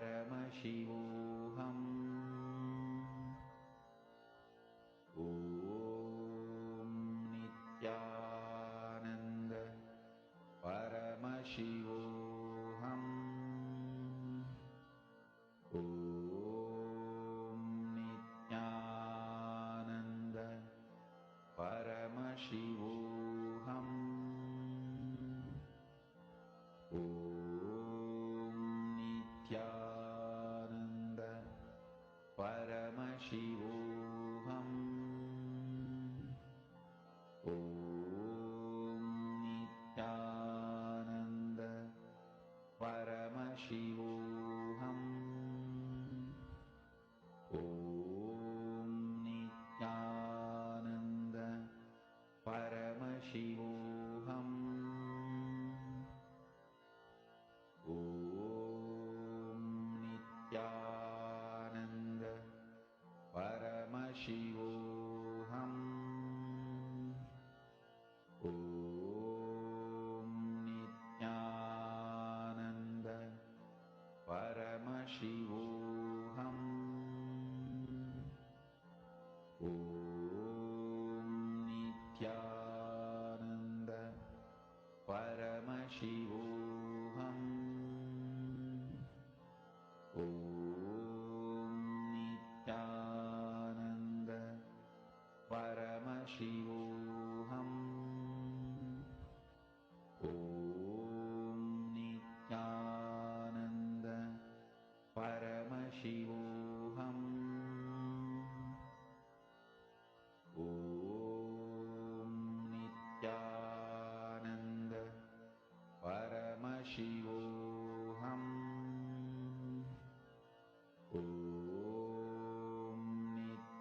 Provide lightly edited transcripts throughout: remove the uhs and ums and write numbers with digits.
Paramashivoham Om Nithyananda Paramashivoham Om Nithyananda Paramashivoham Om Nithyananda Paramashivoham Om Nithyananda Paramashivoham Om Nithyananda Paramashivoham Om Nithyananda Paramashivoham Om Nithyananda Paramashivoham Om Nithyananda Paramashivoham Om Nithyananda Paramashivoham Om Nithyananda Paramashivoham Om Nithyananda Paramashivoham Om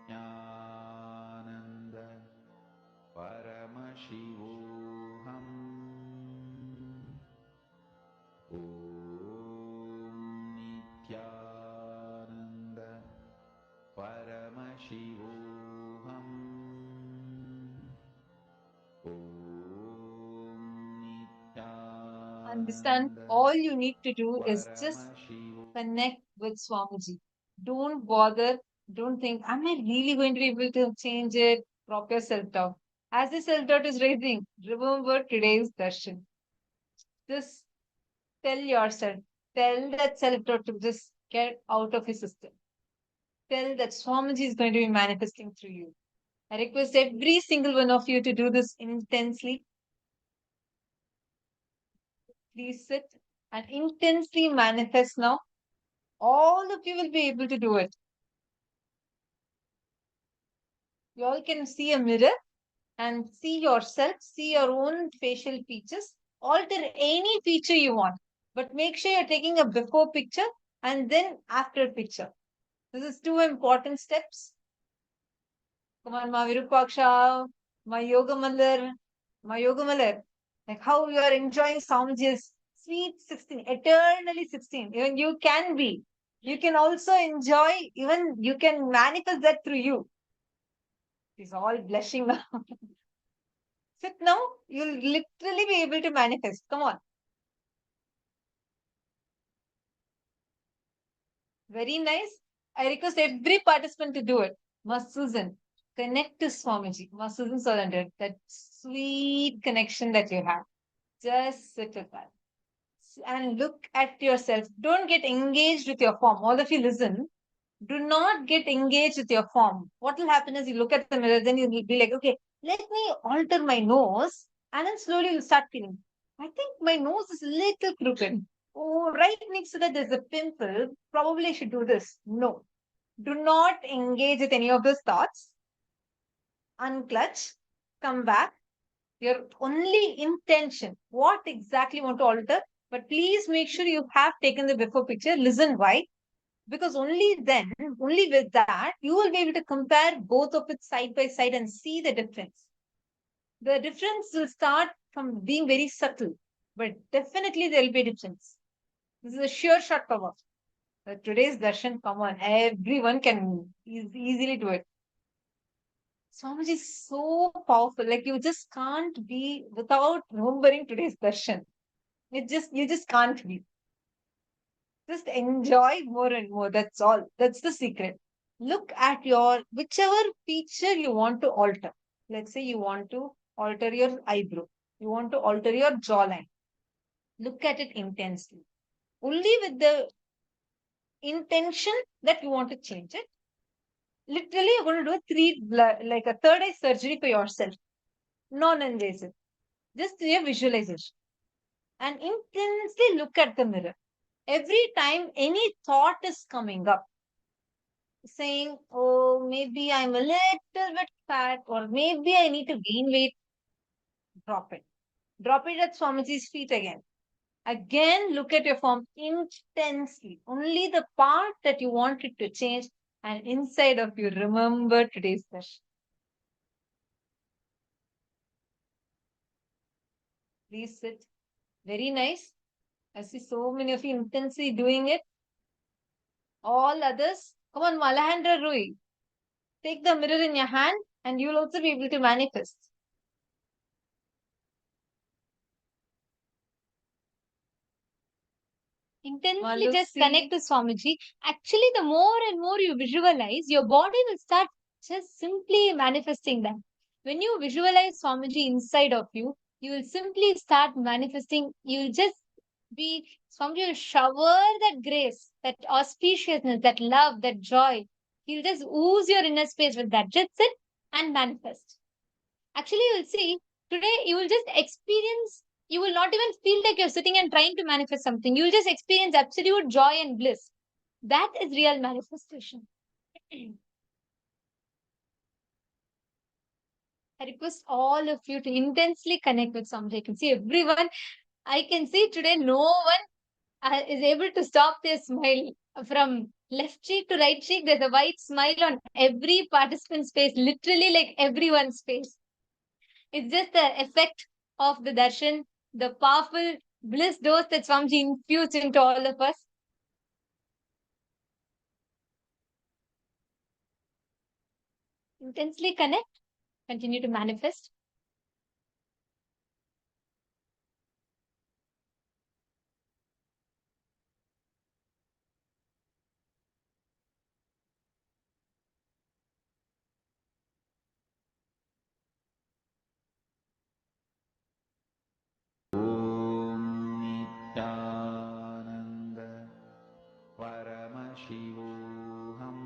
Nithyananda Paramashivoham Om Nithyananda Paramashivoham Om Understand, Nithyananda all you need to do is just Paramashivoham connect with Swamiji. Don't bother. Don't think, am I really going to be able to change it? Proper self-doubt. As the self-doubt is raising, remember today's darshan. Just tell yourself, tell that self-doubt to just get out of your system. Tell that Swamiji is going to be manifesting through you. I request every single one of you to do this intensely. Please sit and intensely manifest now. All of you will be able to do it. You all can see a mirror and see yourself, see your own facial features, alter any feature you want. But make sure you're taking a before picture and then after picture. This is two important steps. Come on, Ma Virupaksha, my yoga mother, my yoga mother. Like how you are enjoying Swamiji's sweet 16, eternally 16. Even you can be. You can also enjoy, even you can manifest that through you. She's all blushing now. Sit now, you'll literally be able to manifest. Come on. Very nice. I request every participant to do it. Ma Susan, connect to Swamiji. Ma Susan Solander, that sweet connection that you have. Just sit with that. And look at yourself. Don't get engaged with your form. All of you listen. Do not get engaged with your form. What will happen is you look at the mirror, then you'll be like, okay, let me alter my nose. And then slowly you'll start feeling, I think my nose is a little crooked. Oh, right next to that there's a pimple. Probably I should do this. No. Do not engage with any of those thoughts. Unclutch. Come back. Your only intention. What exactly you want to alter? But please make sure you have taken the before picture. Listen why. Because only then, only with that, you will be able to compare both of it side by side and see the difference. The difference will start from being very subtle, but definitely there will be a difference. This is a sure shot cover. Today's darshan, come on, everyone can easily do it. Swamiji is so powerful. Like you just can't be without remembering today's darshan. You just can't be. Just enjoy more and more. That's all. That's the secret. Look at your whichever feature you want to alter. Let's say you want to alter your eyebrow, you want to alter your jawline. Look at it intensely. Only with the intention that you want to change it. Literally, you're going to do like a third eye surgery for yourself, non-invasive. Just do a visualization and intensely look at the mirror. Every time any thought is coming up, saying, oh, maybe I'm a little bit fat, or maybe I need to gain weight, drop it. Drop it at Swamiji's feet again. Again, look at your form intensely. Only the part that you wanted to change, and inside of you, remember today's session. Please sit. Very nice. I see so many of you intensely doing it. All others, come on, Malahandra Rui. Take the mirror in your hand and you'll also be able to manifest. Intensely just connect to Swamiji. Actually, the more and more you visualize, your body will start just simply manifesting that. When you visualize Swamiji inside of you, you will simply start manifesting. You'll just be, Swamiji will shower that grace, that auspiciousness, that love, that joy. He'll just ooze your inner space with that. Just sit and manifest. Actually, you'll see, today you will just experience, you will not even feel like you're sitting and trying to manifest something. You will just experience absolute joy and bliss. That is real manifestation. I request all of you to intensely connect with somebody. I can see everyone. I can see today no one is able to stop their smile. From left cheek to right cheek, there's a white smile on every participant's face, literally like everyone's face. It's just the effect of the darshan, the powerful bliss dose that Swamiji infused into all of us. Intensely connect, continue to manifest. Om Nithyananda Paramashivoham.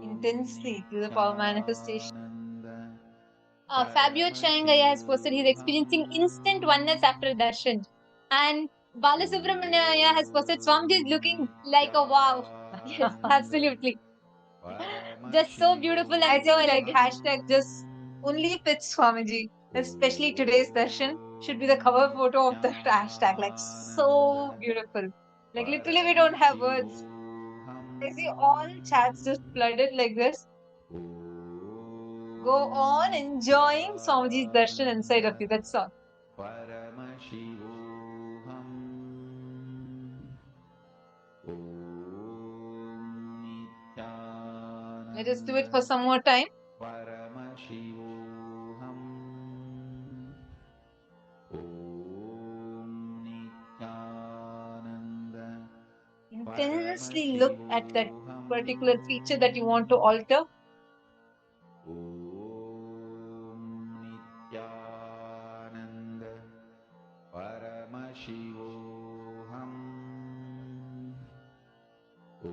Intensely to the power manifestation. Fabio Changaya has posted he's experiencing instant oneness after darshan. And Balasubramanya has posted Swamiji is looking like a wow. Yes, absolutely. Just so beautiful and I so think like hashtag just only fits Swamiji, especially today's darshan should be the cover photo of the hashtag. Like so beautiful. Like literally we don't have words. I see all chats just flooded like this. Go on enjoying Swamiji's darshan inside of you. That's all. Paramashivoham. Om Nithyananda. Let us do it for some more time. Paramashivoham. Om Nithyananda. Intensely look at that particular feature that you want to alter. Om Nithyananda Paramashivoham. Om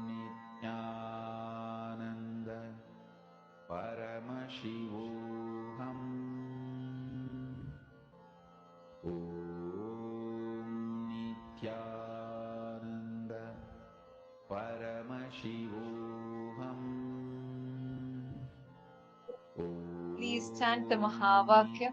Nithyananda Paramashivoham. Om Nithyananda Paramashivoham. Please chant the Mahavakya.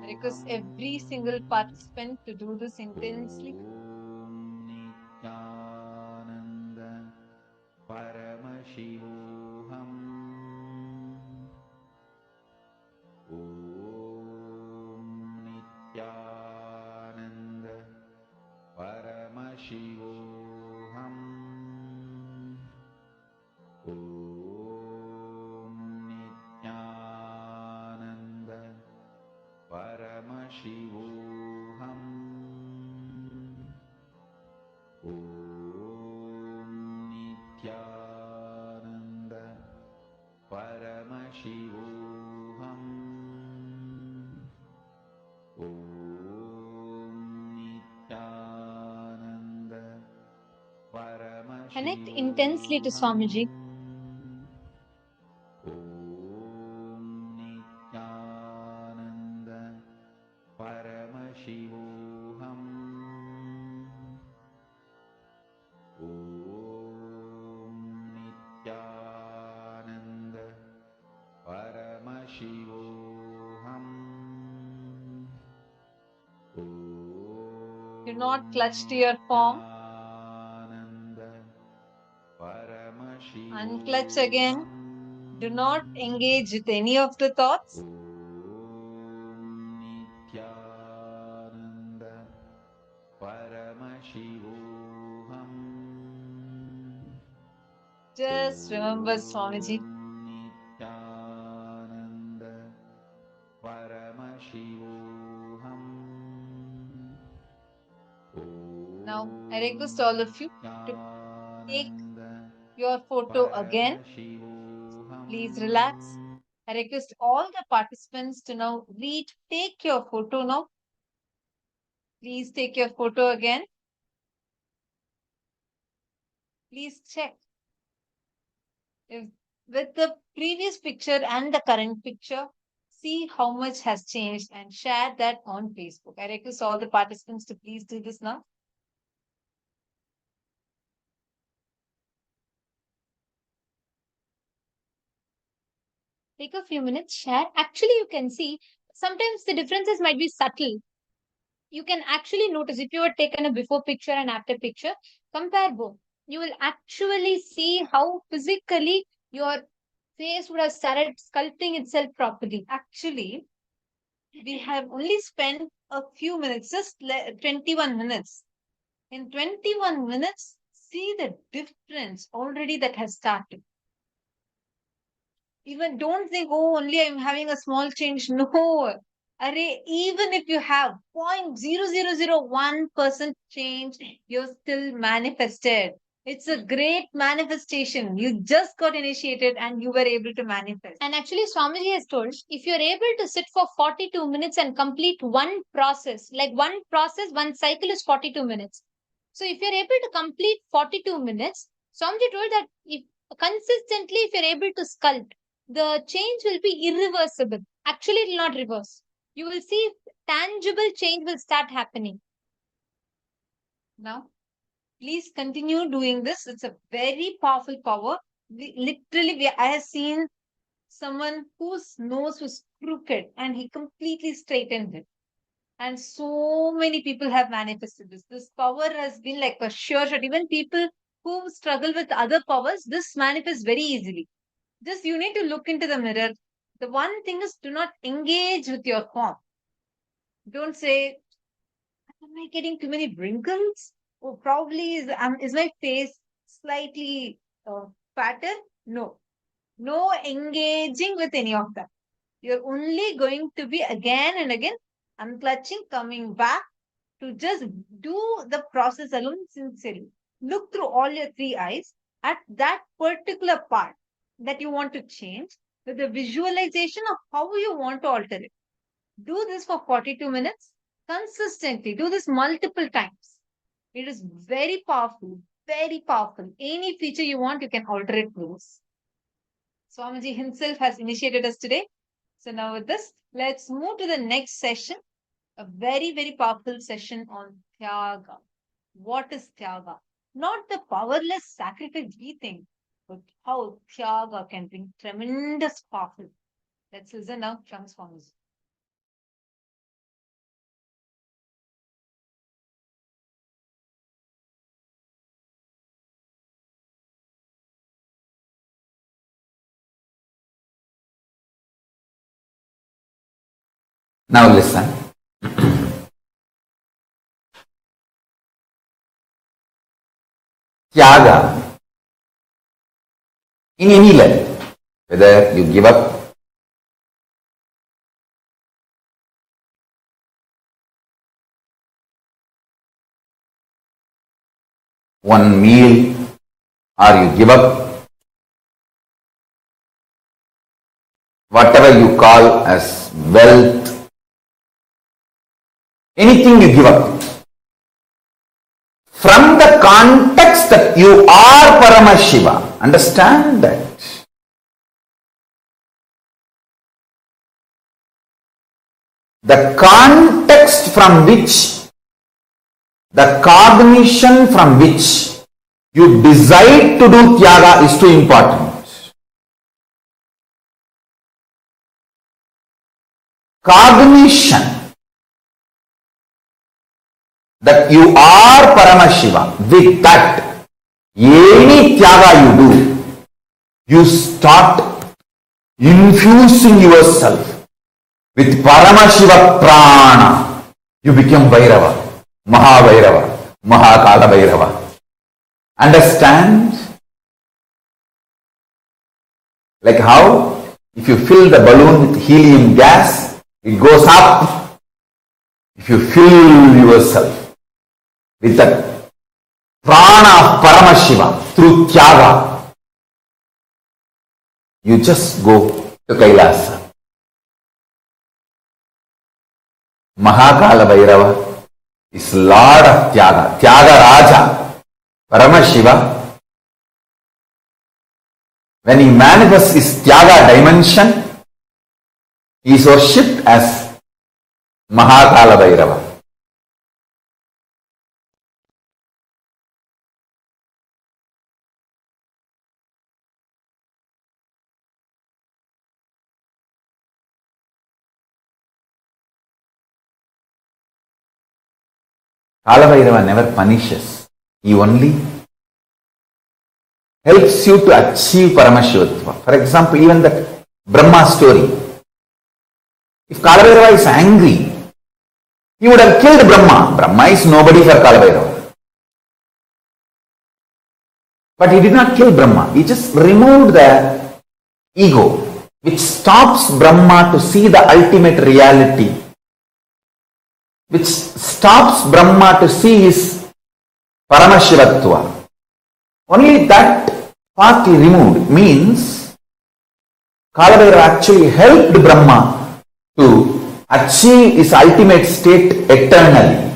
I request every single participant to do this intensely. Om Nithyananda Paramashivoham. Om Nithyananda Paramashivoham. Om Nithyananda Nithyananda Paramashivoham Nithyananda Connect intensely to Swamiji. Nithyananda Paramashivoham Nithyananda Paramashivoham. Do not clutch to your form. Unclutch again. Do not engage with any of the thoughts. Nithyananda Paramashivoham. Just remember Swamiji. Nithyananda Paramashivoham. Now, I request all of you to take your photo again. Please relax. I request all the participants to now take your photo now. Please take your photo again. Please check if with the previous picture and the current picture, see how much has changed and share that on Facebook. I request all the participants to please do this now. Take a few minutes, share. Actually, you can see sometimes the differences might be subtle. You can actually notice if you had taken a before picture and after picture, compare both. You will actually see how physically your face would have started sculpting itself properly. Actually, we have only spent a few minutes, just 21 minutes. In 21 minutes, see the difference already that has started. Even don't think, oh, only I'm having a small change. No. Array, even if you have 0.0001% change, you're still manifested. It's a great manifestation. You just got initiated and you were able to manifest. And actually, Swamiji has told if you're able to sit for 42 minutes and complete one process, like one process, one cycle is 42 minutes. So if you're able to complete 42 minutes, Swamiji told that if consistently, if you're able to sculpt, the change will be irreversible. Actually, it will not reverse. You will see tangible change will start happening. Now, please continue doing this. It's a very powerful power. I have seen someone whose nose was crooked and he completely straightened it. And so many people have manifested this. This power has been like a sure shot. Even people who struggle with other powers, this manifests very easily. Just you need to look into the mirror. The one thing is do not engage with your form. Don't say, am I getting too many wrinkles? Or probably is my face slightly fatter? No. No engaging with any of that. You're only going to be again and again unclutching, coming back to just do the process alone sincerely. Look through all your three eyes at that particular part that you want to change with the visualization of how you want to alter it. Do this for 42 minutes consistently. Do this multiple times. It is very powerful, very powerful. Any feature you want, you can alter it with this. Swamiji himself has initiated us today. So now with this, let's move to the next session. A very, very powerful session on Tyaga. What is Tyaga? Not the powerless sacrifice we think, but how Tyaga can bring tremendous powerful. Let's listen now, Swamiji. Now listen. Tyaga in any level, whether you give up one meal, or you give up whatever you call as wealth, anything you give up, from the context that you are Paramashiva. Understand that. The context from which, the cognition from which you decide to do Tyaga is too important. Cognition that you are Paramashiva, with that, any Tyaga you do, you start infusing yourself with Paramashiva Prana. You become Bhairava, Mahabhairava, Mahakala Bhairava. Understand? Like how if you fill the balloon with helium gas, it goes up. If you fill yourself with the prana of Paramashiva through Tyaga, you just go to Kailasa. Mahakala Bhairava is Lord of Tyaga, Tyaga Raja, Paramashiva. When he manifests his Tyaga dimension, he is worshipped as Mahakala Bhairava. Kala Bhairava never punishes. He only helps you to achieve Paramashivatva. For example, even the Brahma story. If Kala Bhairava is angry, he would have killed Brahma. Brahma is nobody for Kala Bhairava. But he did not kill Brahma. He just removed the ego, which stops Brahma to see the ultimate reality, which stops Brahma to see his Paramashivatva. Only that part he removed means Kala Bhairava actually helped Brahma to achieve his ultimate state eternally.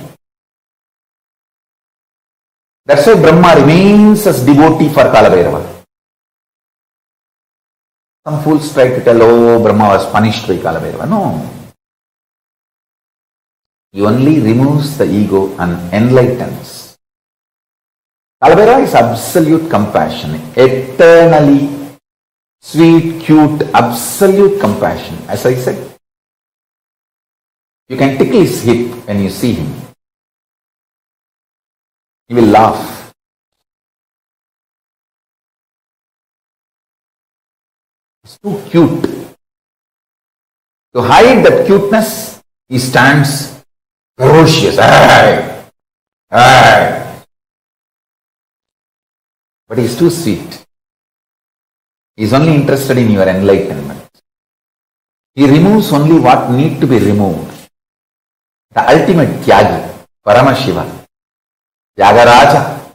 That's why Brahma remains as devotee for Kala Bhairava. Some fools try to tell, oh, Brahma was punished by Kala Bhairava. No. He only removes the ego and enlightens. Kala Bhairava is absolute compassion, eternally sweet, cute, absolute compassion. As I said, you can tickle his hip when you see him. He will laugh. It's too cute. To hide that cuteness, he stands ferocious. Hey! Hey! But he is too sweet. He is only interested in your enlightenment. He removes only what need to be removed. The ultimate Tyagi, Paramashiva, Tyagaraja.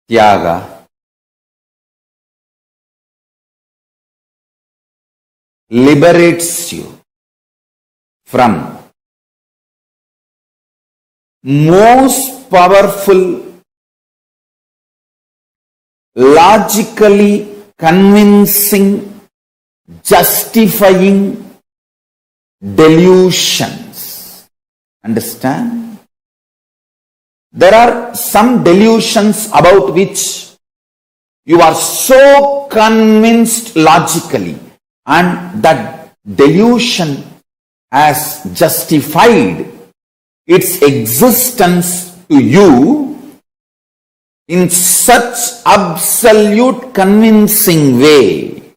Tyaga liberates you from most powerful, logically convincing, justifying delusions. Understand? There are some delusions about which you are so convinced logically, and that delusion has justified its existence to you in such absolute convincing way,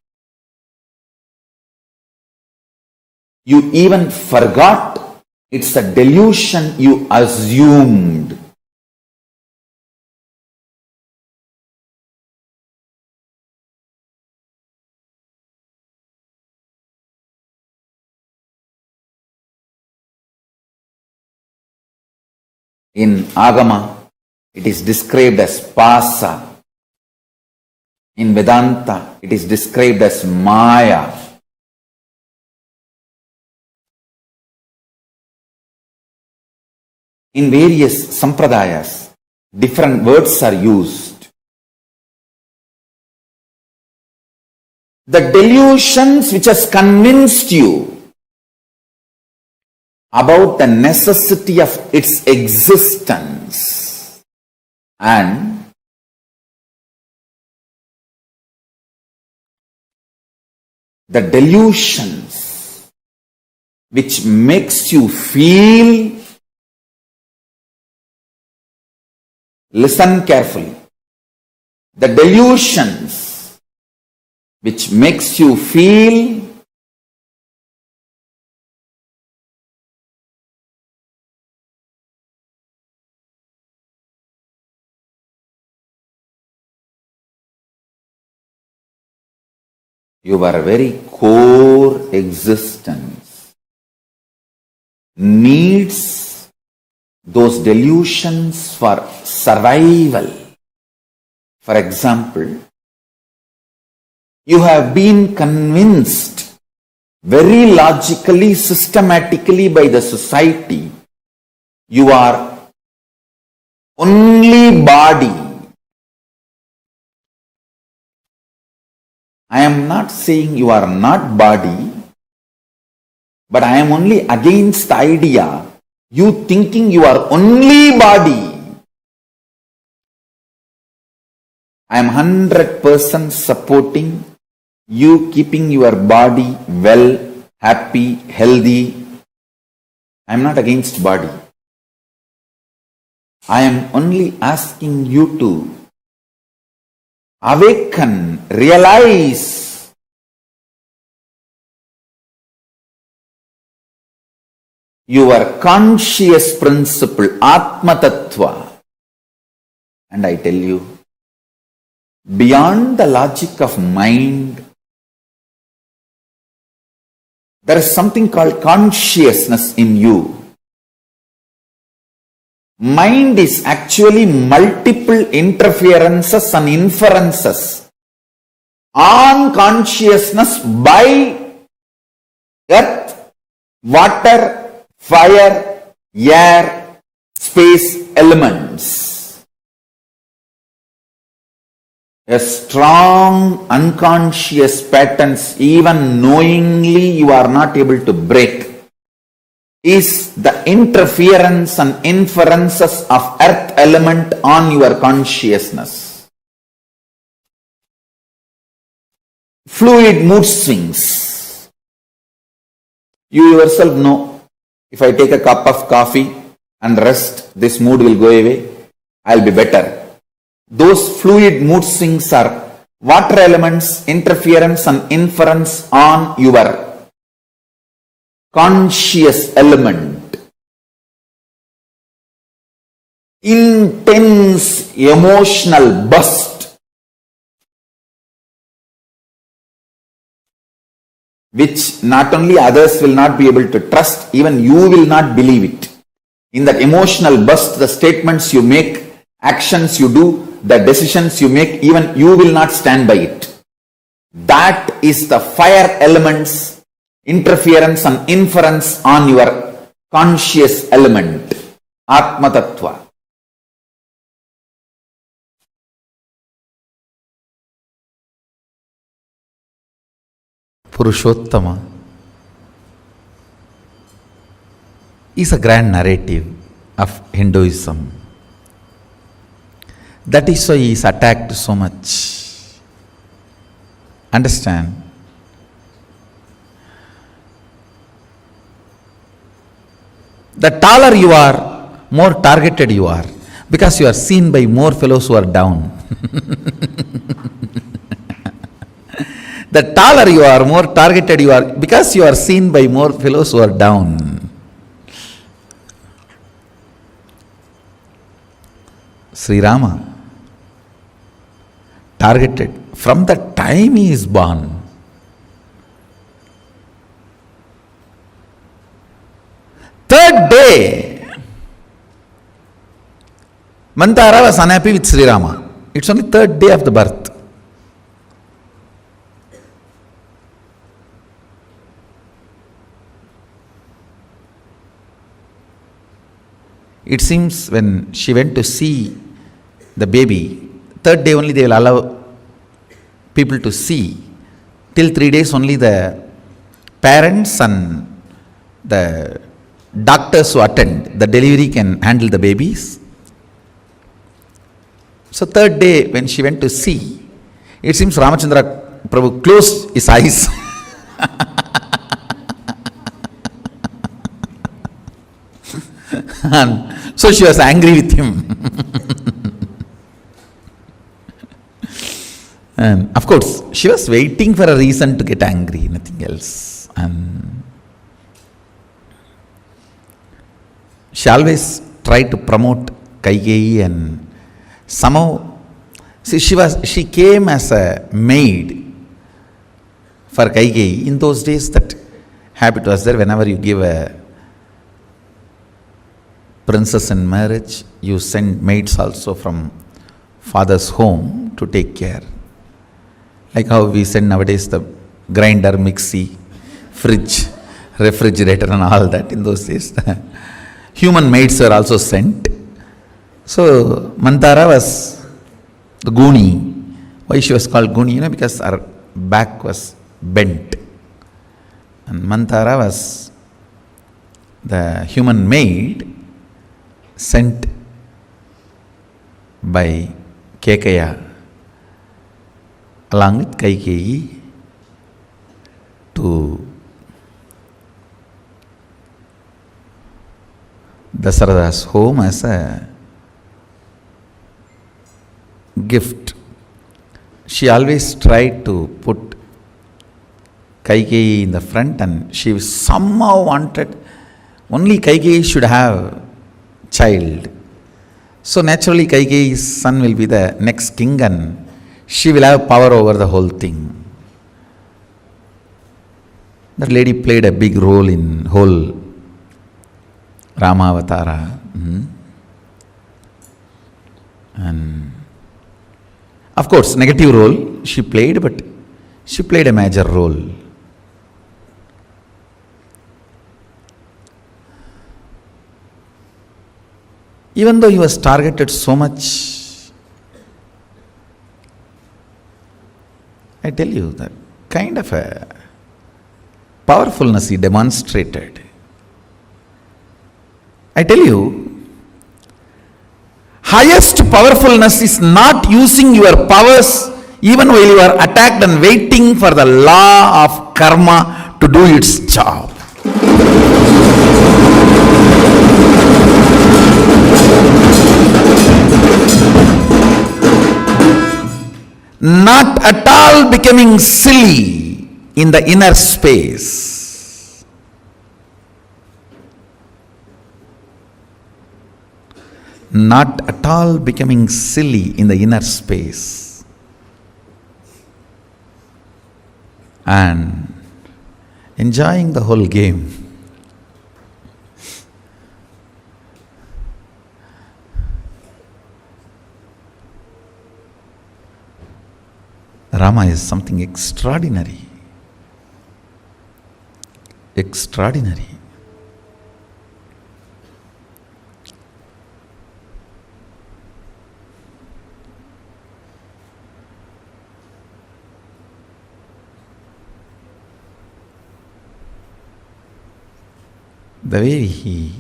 you even forgot it's a delusion you assumed. In Agama, it is described as Pasa. In Vedanta, it is described as Maya. In various sampradayas, different words are used. The delusions which has convinced you about the necessity of its existence and the delusions which makes you feel, listen carefully, the delusions which makes you feel your very core existence needs those delusions for survival. For example, you have been convinced very logically, systematically by the society, you are only body. I am not saying you are not body, but I am only against the idea, you thinking you are only body. I am 100% supporting you keeping your body well, happy, healthy. I am not against body. I am only asking you to awaken, realize your conscious principle, Atma Tattva. And I tell you, beyond the logic of mind, there is something called consciousness in you. Mind is actually multiple interferences and inferences on consciousness by earth, water, fire, air, space elements. A strong unconscious patterns, even knowingly you are not able to break, is the interference and inferences of earth element on your consciousness. Fluid mood swings. You yourself know, if I take a cup of coffee and rest, this mood will go away, I'll be better. Those fluid mood swings are water elements, interference and inference on your conscious element. Intense emotional burst, which not only others will not be able to trust, even you will not believe it. In that emotional burst, the statements you make, actions you do, the decisions you make, even you will not stand by it. That is the fire elements, interference and inference on your conscious element, Atma Tattva. Purushottama is a grand narrative of Hinduism. That is why he is attacked so much. Understand? The taller you are, more targeted you are, because you are seen by more fellows who are down. The taller you are, more targeted you are, because you are seen by more fellows who are down. Sri Rama, targeted from the time he is born. Third day, Mantara was unhappy with Sri Rama. It's only third day of the birth. It seems when she went to see the baby, third day only they will allow people to see. Till 3 days only the parents and the doctors who attend the delivery can handle the babies. So third day when she went to see, it seems Ramachandra Prabhu closed his eyes. And so she was angry with him. And of course, she was waiting for a reason to get angry, nothing else. And she always tried to promote Kaikeyi, and somehow, see, she came as a maid for Kaikeyi. In those days, that habit was there. Whenever you give a princess in marriage, you send maids also from father's home to take care. Like how we send nowadays the grinder, mixie, fridge, refrigerator and all that. In those days, human maids were also sent. So Mantara was the Guni. Why she was called Guni? Because her back was bent. And Mantara was the human maid sent by Kekaya along with Kaikeyi to Dasarada's home as a gift. She always tried to put Kaikeyi in the front, and she somehow wanted only Kaikeyi should have child. So naturally Kaikeyi's son will be the next king and she will have power over the whole thing. That lady played a big role in whole Ramavatara. And of course, negative role she played, but she played a major role. Even though he was targeted so much, I tell you, that kind of a powerfulness he demonstrated. I tell you, highest powerfulness is not using your powers even while you are attacked and waiting for the law of karma to do its job. Not at all becoming silly in the inner space. Not at all becoming silly in the inner space. And enjoying the whole game. Rama is something extraordinary. Extraordinary. The way he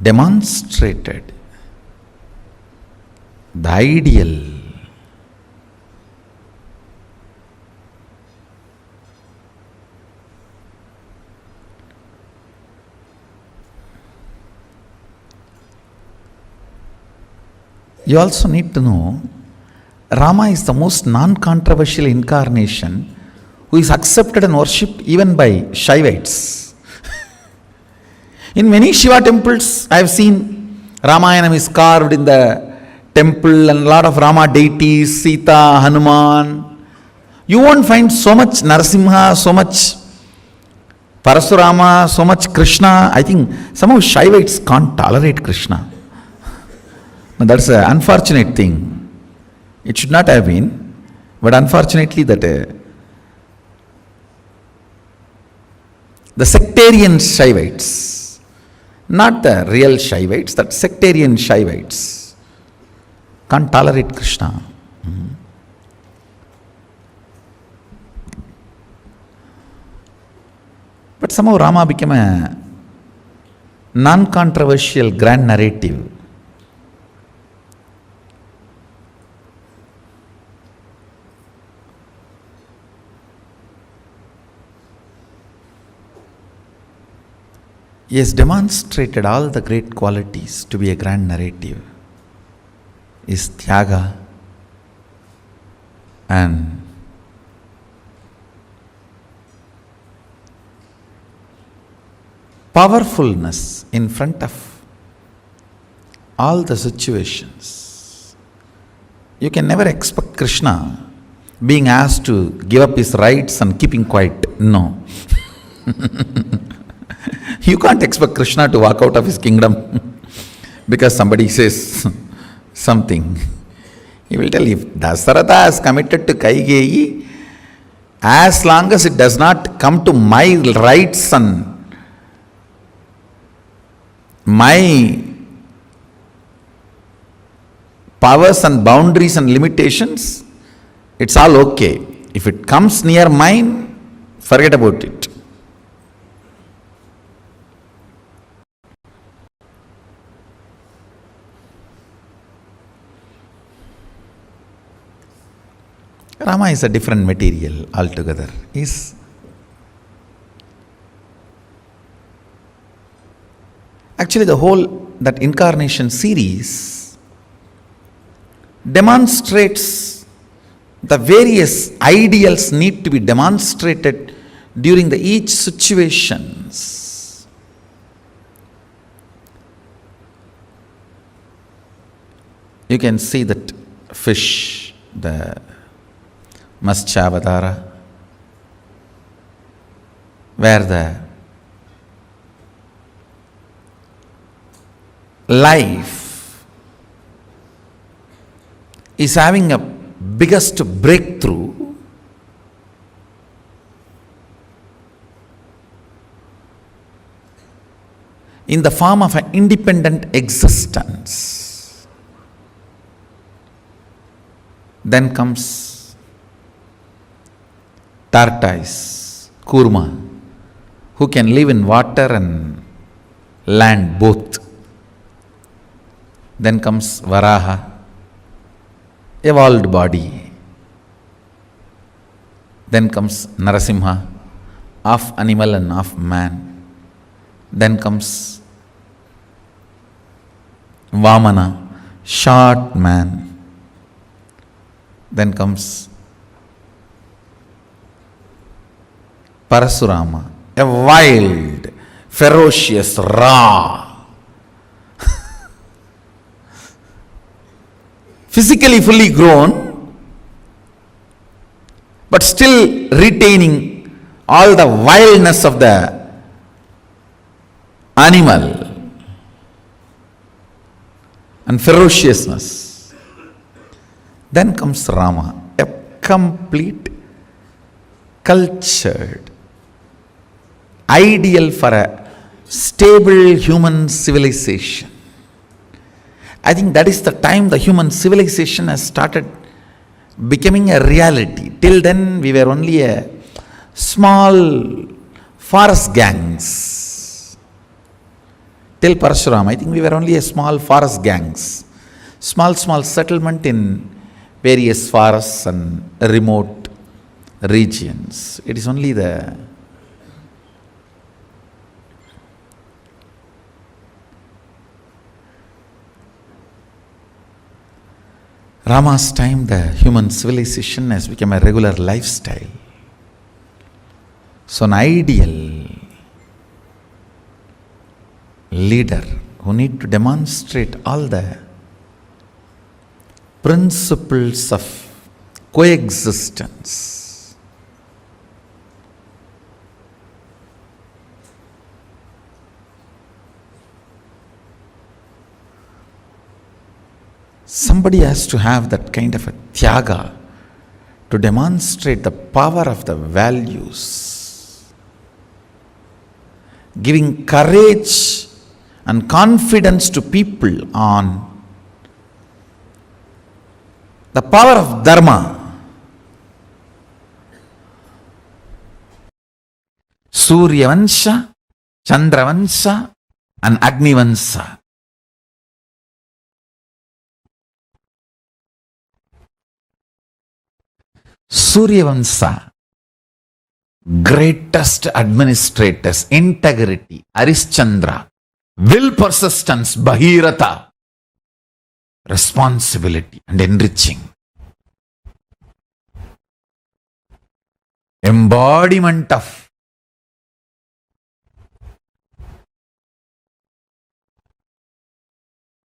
demonstrated the ideal you also need to know Rama is the most non-controversial incarnation who is accepted and worshipped even by Shaivites. In many Shiva temples I have seen Ramayanam is carved in the temple and a lot of Rama deities, Sita, Hanuman. You won't find so much Narasimha, so much Parasurama, so much Krishna. I think somehow Shaivites can't tolerate Krishna. Now that's an unfortunate thing. It should not have been, but unfortunately that the sectarian Shaivites, not the real Shaivites, that sectarian Shaivites can't tolerate Krishna. But somehow Rama became a non-controversial grand narrative. He has demonstrated all the great qualities to be a grand narrative. Is Tyaga and powerfulness in front of all the situations. You can never expect Krishna being asked to give up his rights and keeping quiet. No. You can't expect Krishna to walk out of his kingdom because somebody says something. He will tell, if Dasaratha has committed to Kaigeyi, as long as it does not come to my rights and my powers and boundaries and limitations, it's all okay. If it comes near mine, forget about it. Rama is a different material altogether. Actually, the whole that incarnation series demonstrates the various ideals need to be demonstrated during the each situations. You can see that fish, the Maschavadara, where the life is having a biggest breakthrough, in the form of an independent existence. Then comes tortoise, kurma, who can live in water and land both. Then comes Varaha, evolved body. Then comes Narasimha, half animal and half man. Then comes Vamana, short man. Then comes Parasurama, a wild, ferocious, raw, physically fully grown, but still retaining all the wildness of the animal and ferociousness. Then comes Rama, a complete, cultured, ideal for a stable human civilization. I think that is the time the human civilization has started becoming a reality. Till then we were only a small forest gangs. Till Parashuram, I think we were only a small forest gangs. Small settlement in various forests and remote regions. It is only the Rama's time, the human civilization has become a regular lifestyle. So an ideal leader who need to demonstrate all the principles of coexistence Somebody has to have that kind of a tyaga to demonstrate the power of the values, giving courage and confidence to people on the power of dharma. Suryavansha, Chandravansha and Agnivansha. Suryavansha, greatest administrators, integrity, Arishchandra, will, persistence, Bhagirath, responsibility and enriching. Embodiment of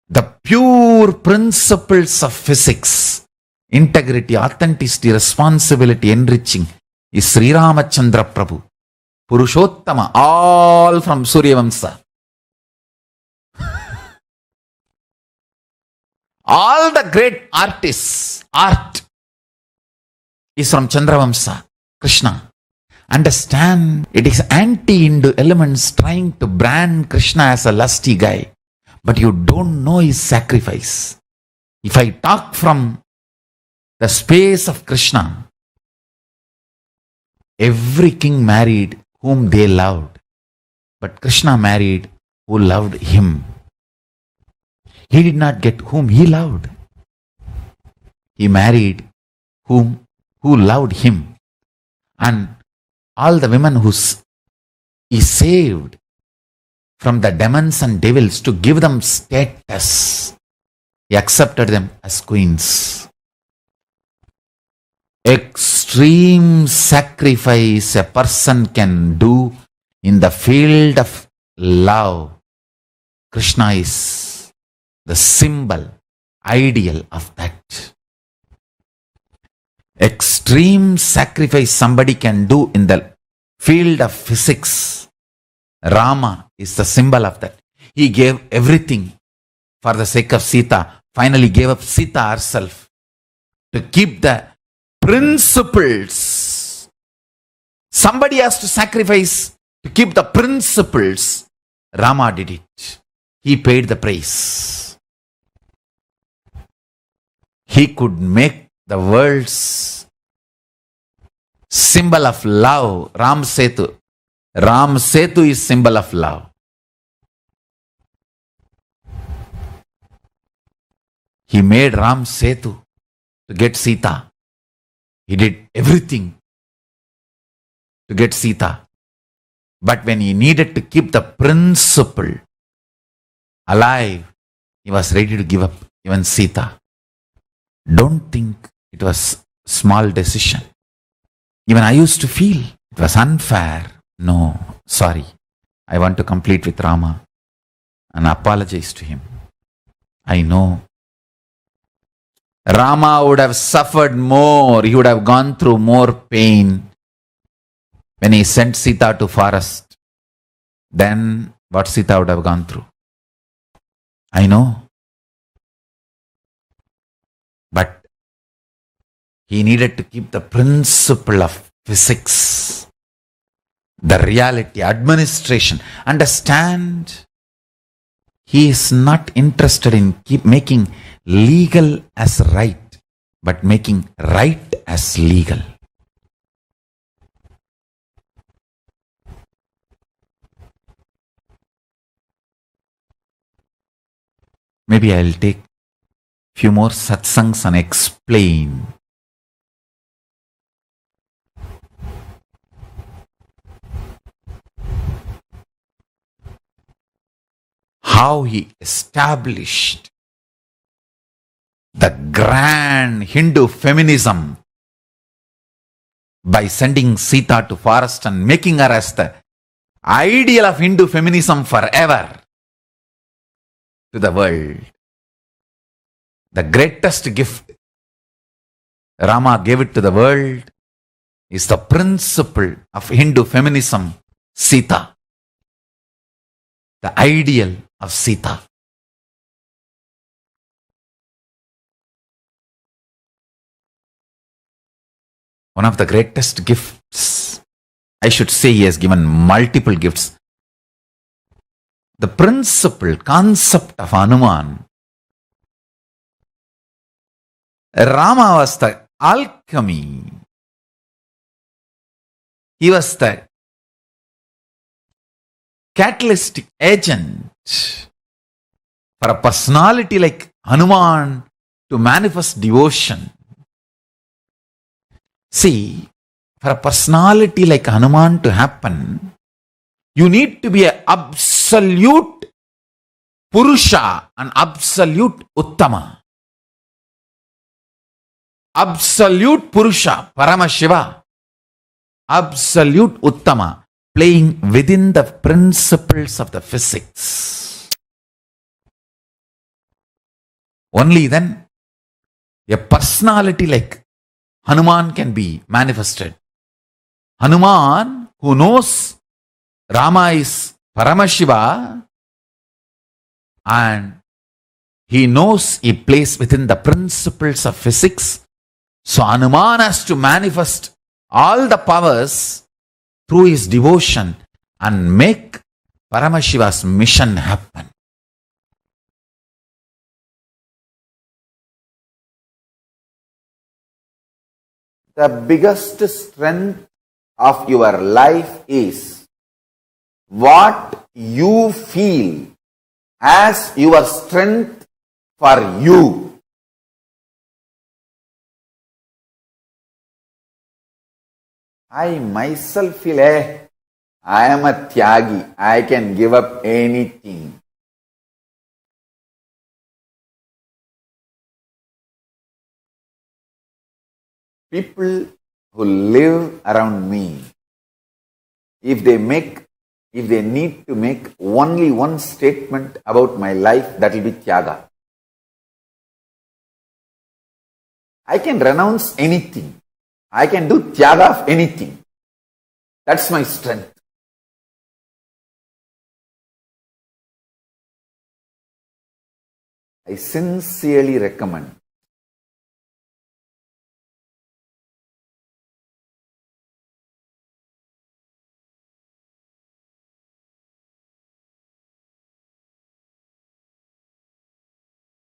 the pure principles of physics. Integrity, authenticity, responsibility, enriching is Sri Ramachandra Prabhu, Purushottama, all from Suryavamsa. All the great artists, art is from Chandravamsa, Krishna. Understand, it is anti-Hindu elements trying to brand Krishna as a lusty guy, but you don't know his sacrifice. If I talk from the space of Krishna, every king married whom they loved, but Krishna married who loved him. He did not get whom he loved. He married who loved him. And all the women he saved from the demons and devils to give them status, he accepted them as queens. Extreme sacrifice a person can do in the field of love. Krishna is the symbol, ideal of that. Extreme sacrifice somebody can do in the field of physics. Rama is the symbol of that. He gave everything for the sake of Sita. Finally gave up Sita herself to keep the principles. Somebody has to sacrifice to keep the principles. Rama did it. He paid the price. He could make the world's symbol of love. Ram Setu. Ram Setu is symbol of love. He made Ram Setu to get Sita. He did everything to get Sita. But when he needed to keep the principle alive, he was ready to give up even Sita. Don't think it was a small decision. Even I used to feel it was unfair. No, sorry. I want to complete with Rama and apologize to him. I know Rama would have suffered more. He would have gone through more pain when he sent Sita to forest than what Sita would have gone through. I know. But he needed to keep the principle of physics, the reality, administration. Understand, he is not interested in making legal as right, but making right as legal. Maybe I'll take few more satsangs and explain how he established the grand Hindu feminism by sending Sita to forest and making her as the ideal of Hindu feminism forever to the world. The greatest gift Rama gave it to the world is the principle of Hindu feminism, Sita. The ideal of Sita. one of the greatest gifts. I should say he has given multiple gifts. The principle, concept of Hanuman. Rama was the alchemy. He was the catalytic agent for a personality like Hanuman to manifest devotion. See, for a personality like Hanuman to happen, you need to be an absolute Purusha, an absolute Uttama. Absolute Purusha, Paramashiva. Absolute Uttama, playing within the principles of the physics. Only then a personality like Hanuman can be manifested. Hanuman, who knows Rama is Paramashiva, and he knows he plays within the principles of physics. So Hanuman has to manifest all the powers through his devotion and make Paramashiva's mission happen. The biggest strength of your life is what you feel as your strength for you. I myself feel, I am a Tyagi. I can give up anything. People who live around me, if they need to make only one statement about my life, that will be Tyaga. I can renounce anything. I can do Tyaga of anything. That's my strength. I sincerely recommend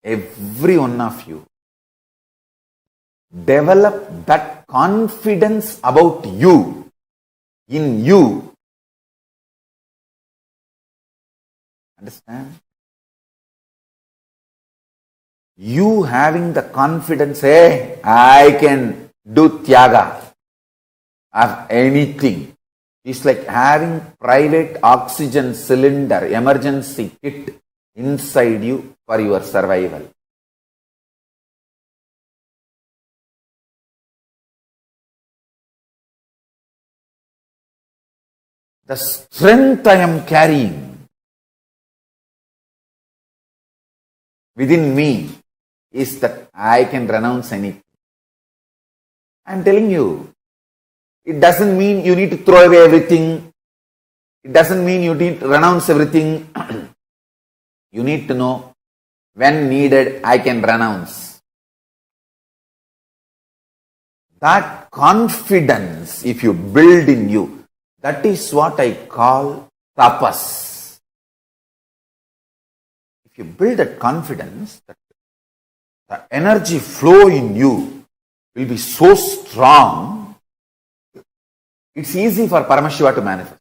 every one of you develop that confidence about you, in you. Understand? You having the confidence, I can do Tyaga of anything. It's like having private oxygen cylinder, emergency kit inside you for your survival. The strength I am carrying within me is that I can renounce anything. I am telling you, it doesn't mean you need to throw away everything. It doesn't mean you need to renounce everything. You need to know when needed I can renounce. That confidence, if you build in you, that is what I call tapas. If you build that confidence, that the energy flow in you will be so strong, it's easy for Paramashiva to manifest.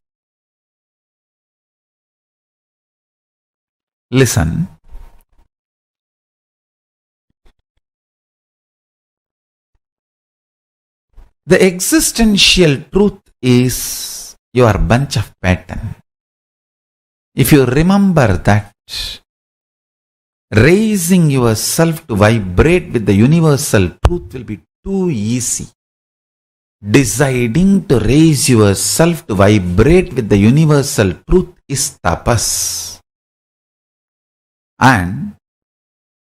Listen. The existential truth is your bunch of pattern. If you remember that, raising yourself to vibrate with the universal truth will be too easy. Deciding to raise yourself to vibrate with the universal truth is tapas. And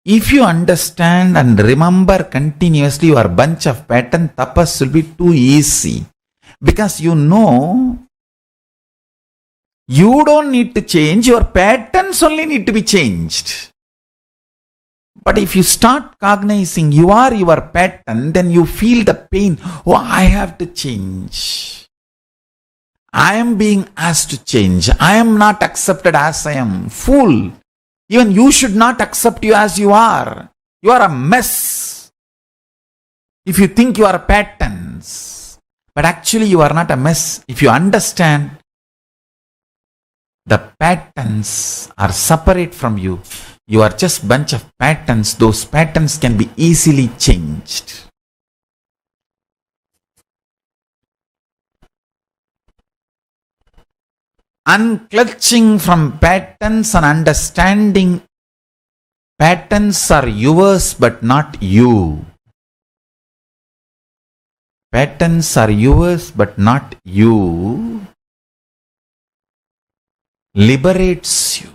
if you understand and remember continuously your bunch of pattern, tapas will be too easy. Because you know, you don't need to change, your patterns only need to be changed. But if you start cognizing you are your pattern, then you feel the pain. Oh, I have to change. I am being asked to change. I am not accepted as I am. Fool. Even you should not accept you as you are. You are a mess. If you think you are patterns, but actually you are not a mess. If you understand the patterns are separate from you, you are just bunch of patterns. Those patterns can be easily changed. Unclutching from patterns and understanding patterns are yours but not you. Patterns are yours but not you. Liberates you.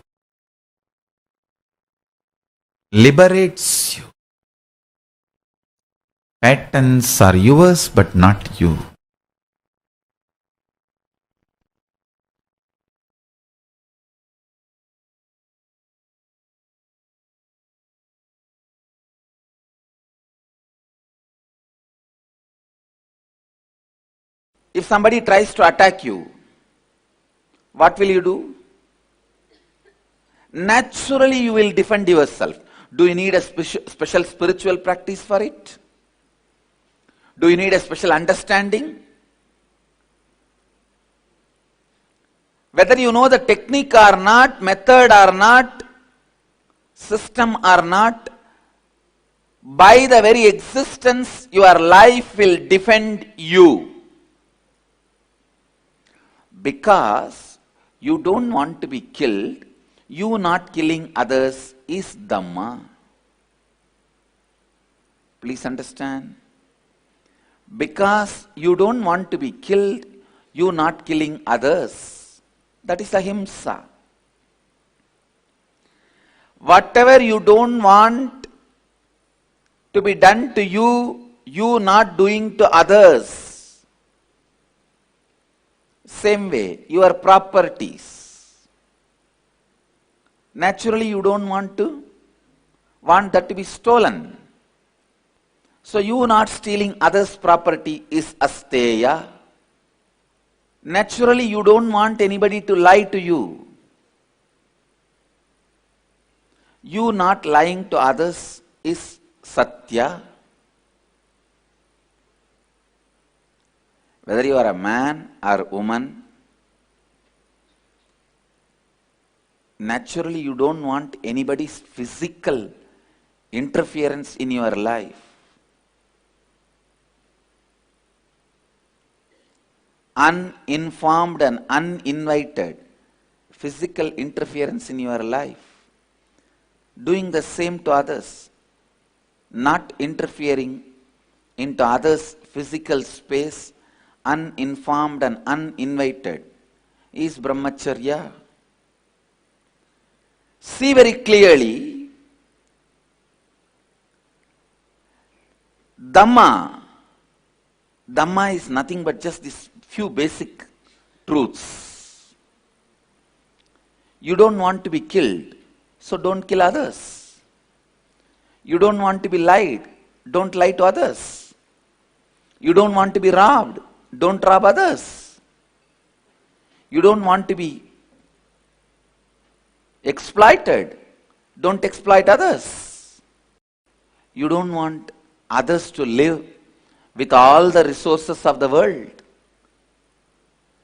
Liberates you. Patterns are yours but not you. If somebody tries to attack you, what will you do? Naturally, you will defend yourself. Do you need a special spiritual practice for it? Do you need a special understanding? Whether you know the technique or not, method or not, system or not, by the very existence, your life will defend you. Because you don't want to be killed, you not killing others is Dhamma. Please understand. Because you don't want to be killed, you not killing others. That is ahimsa. Whatever you don't want to be done to you, you not doing to others. Same way, your properties. Naturally, you don't want that to be stolen. So you not stealing others' property is asteya. Naturally, you don't want anybody to lie to you. You not lying to others is satya. Whether you are a man or woman, naturally you don't want anybody's physical interference in your life. Uninformed and uninvited physical interference in your life. Doing the same to others. Not interfering into others' physical space, uninformed and uninvited, is brahmacharya. See very clearly, Dhamma is nothing but just these few basic truths. You don't want to be killed, so don't kill others. You don't want to be lied, don't lie to others. You don't want to be robbed, don't rob others. You don't want to be exploited, don't exploit others. You don't want others to live with all the resources of the world.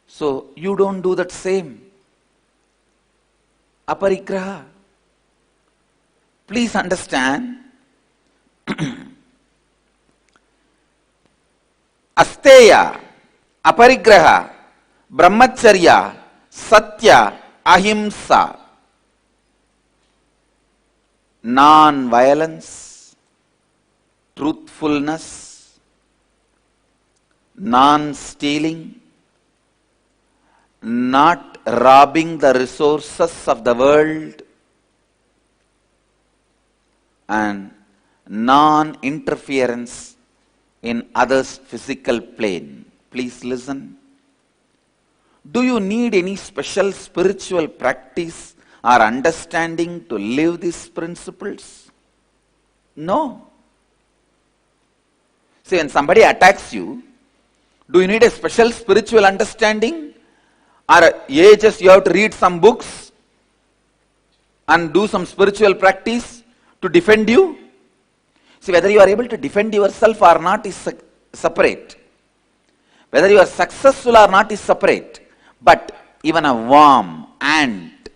So you don't do that same. Aparigraha. Please understand, asteya, aparigraha, brahmacharya, satya, ahimsa, non-violence, truthfulness, non-stealing, not robbing the resources of the world, and non-interference in others' physical plane. Please listen. Do you need any special spiritual practice or understanding to live these principles? No. See, when somebody attacks you, do you need a special spiritual understanding? Or just you have to read some books and do some spiritual practice to defend you? See, whether you are able to defend yourself or not is separate. Whether you are successful or not is separate. But even a worm, ant,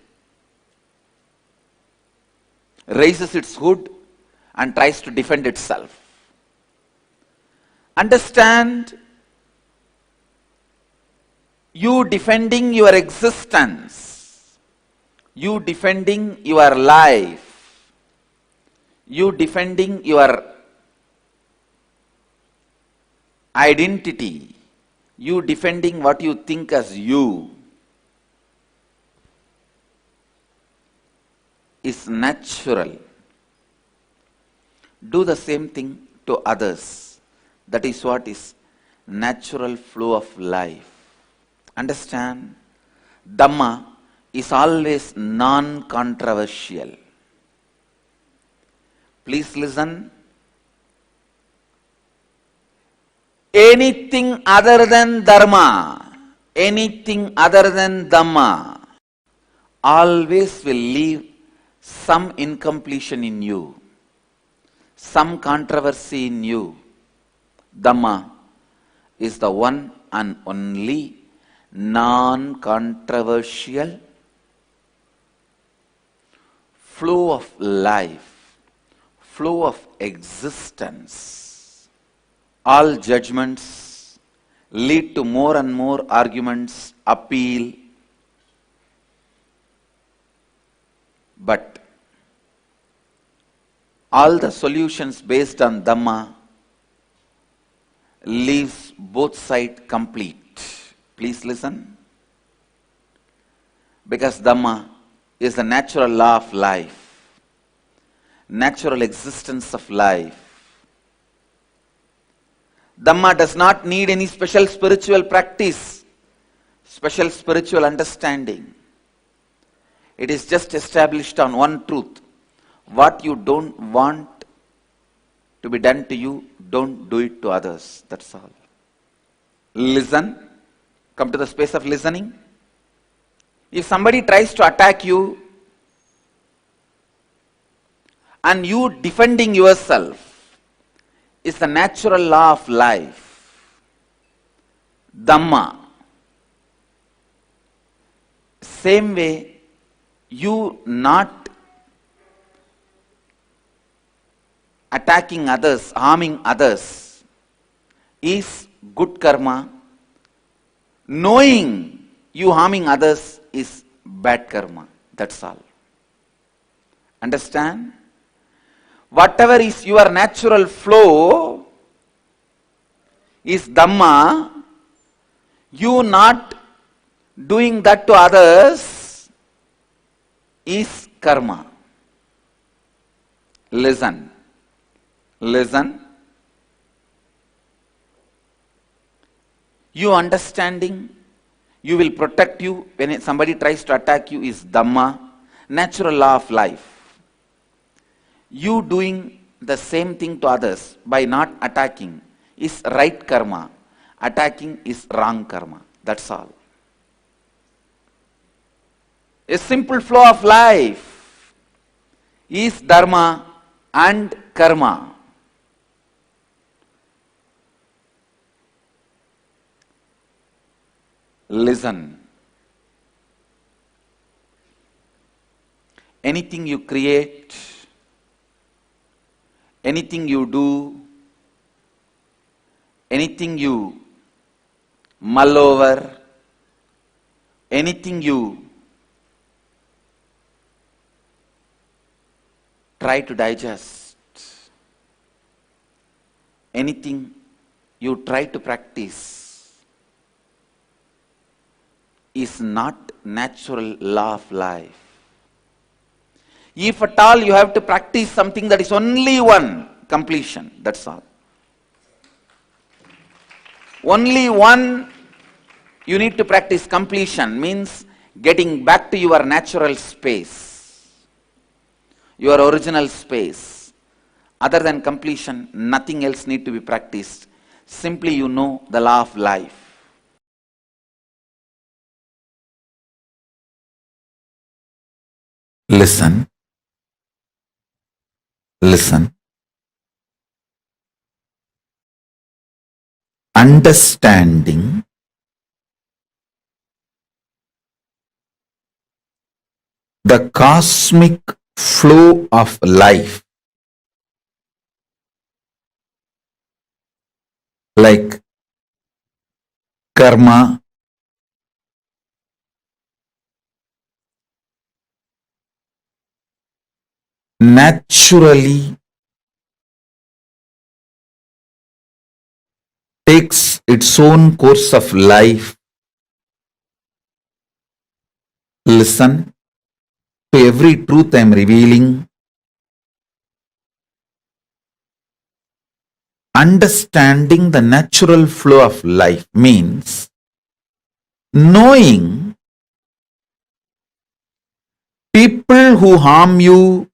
raises its hood and tries to defend itself. Understand, you defending your existence, you defending your life, you defending your identity, you defending what you think as you, is natural. Do the same thing to others. That is what is natural flow of life. Understand? Dhamma is always non-controversial. Please listen. Anything other than dharma, anything other than dhamma, always will leave some incompletion in you, some controversy in you. Dhamma is the one and only non-controversial flow of life, flow of existence. All judgments lead to more and more arguments, appeal. But all the solutions based on Dhamma leaves both sides complete. Please listen. Because Dhamma is the natural law of life, natural existence of life. Dhamma does not need any special spiritual practice, special spiritual understanding. It is just established on one truth. What you don't want to be done to you, don't do it to others. That's all. Listen. Come to the space of listening. If somebody tries to attack you and you defending yourself is the natural law of life, Dhamma. Same way, you not attacking others, harming others is good karma. Knowing you harming others is bad karma. That's all. Understand? Whatever is your natural flow is Dhamma. You not doing that to others is karma. Listen. Listen. You understanding, you will protect you when somebody tries to attack you is Dhamma, natural law of life. You doing the same thing to others by not attacking is right karma. Attacking is wrong karma. That's all. A simple flow of life is dharma and karma. Listen. Anything you create, anything you do, anything you mull over, anything you try to digest, anything you try to practice is not natural law of life. If at all you have to practice something that is only one, completion, that's all. Only one you need to practice, completion, means getting back to your natural space, your original space. Other than completion, nothing else need to be practiced. Simply you know the law of life. Listen. Listen. Understanding the cosmic flow of life, like karma, naturally takes its own course of life. Listen to every truth I am revealing. Understanding the natural flow of life means knowing people who harm you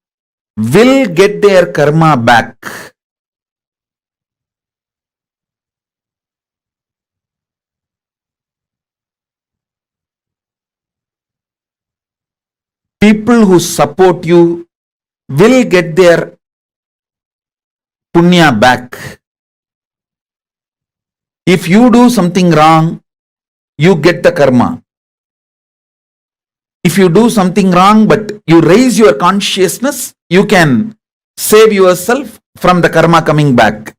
will get their karma back. People who support you will get their punya back. If you do something wrong, you get the karma. If you do something wrong but you raise your consciousness, you can save yourself from the karma coming back.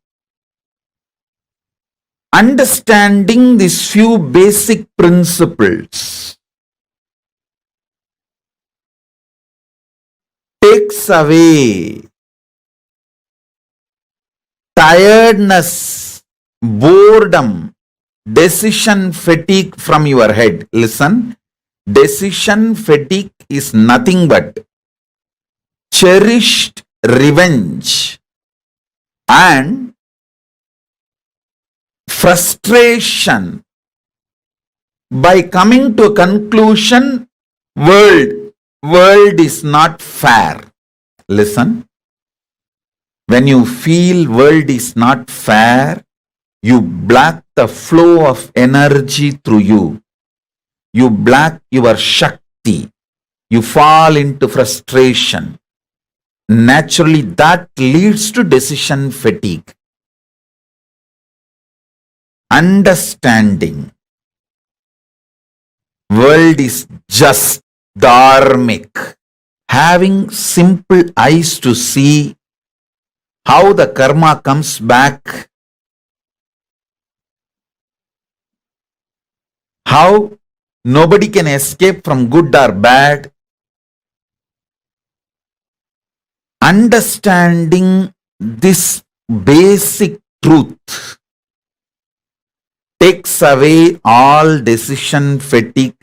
Understanding these few basic principles takes away tiredness, boredom, decision fatigue from your head. Listen, decision fatigue is nothing but cherished revenge and frustration by coming to a conclusion, world is not fair. Listen, when you feel world is not fair, you block the flow of energy through you. You block your Shakti. You fall into frustration. Naturally, that leads to decision fatigue. Understanding world is just dharmic. Having simple eyes to see how the karma comes back, how nobody can escape from good or bad. Understanding this basic truth takes away all decision fatigue,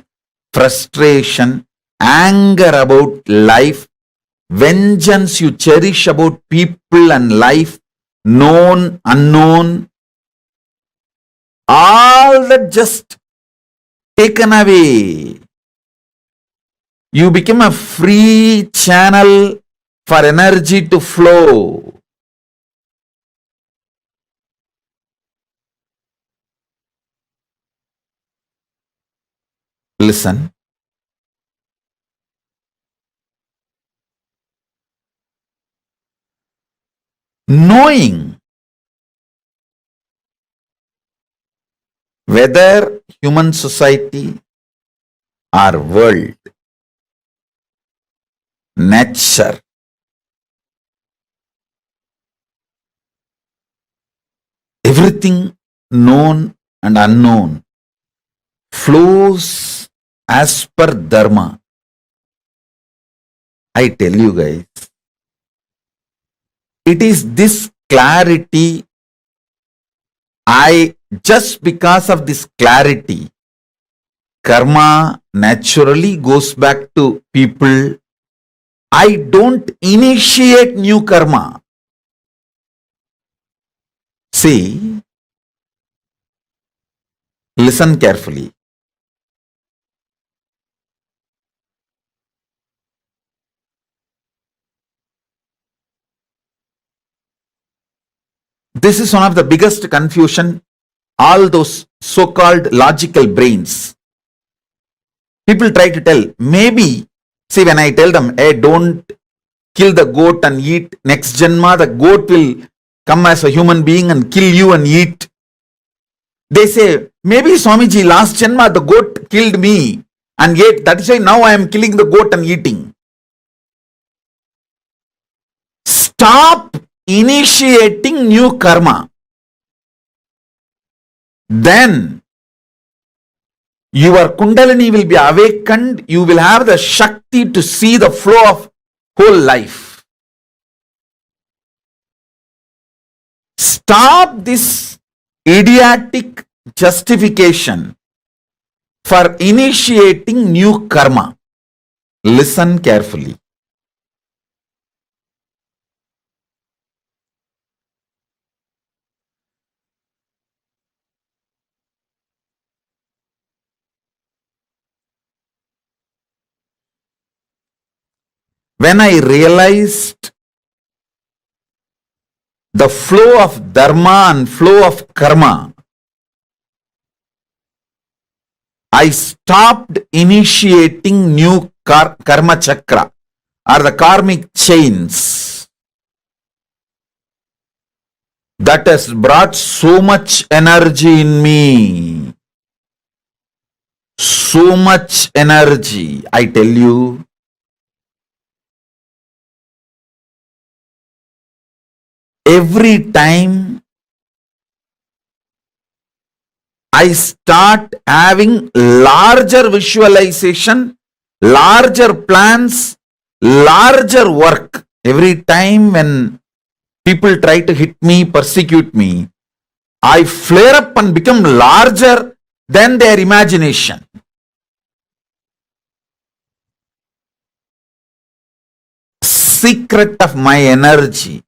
frustration, anger about life, vengeance you cherish about people and life, known, unknown, all that just taken away. You become a free channel for energy to flow. Listen. Knowing whether human society or world, nature, everything known and unknown flows as per dharma. I tell you guys, it is this clarity, just because of this clarity, karma naturally goes back to people. I don't initiate new karma. See, listen carefully. This is one of the biggest confusion. All those so-called logical brains. People try to tell, maybe, see, when I tell them, hey, don't kill the goat and eat, next Janma, the goat will come as a human being and kill you and eat. They say, maybe Swamiji, last Janma, the goat killed me and ate. That is why now I am killing the goat and eating. Stop initiating new karma. Then your Kundalini will be awakened. You will have the Shakti to see the flow of whole life. Stop this idiotic justification for initiating new karma. Listen carefully. When I realized the flow of dharma and flow of karma, I stopped initiating new karma chakra or the karmic chains that has brought so much energy in me. So much energy, I tell you. Every time I start having larger visualization, larger plans, larger work. Every time when people try to hit me, persecute me, I flare up and become larger than their imagination. Secret of my energy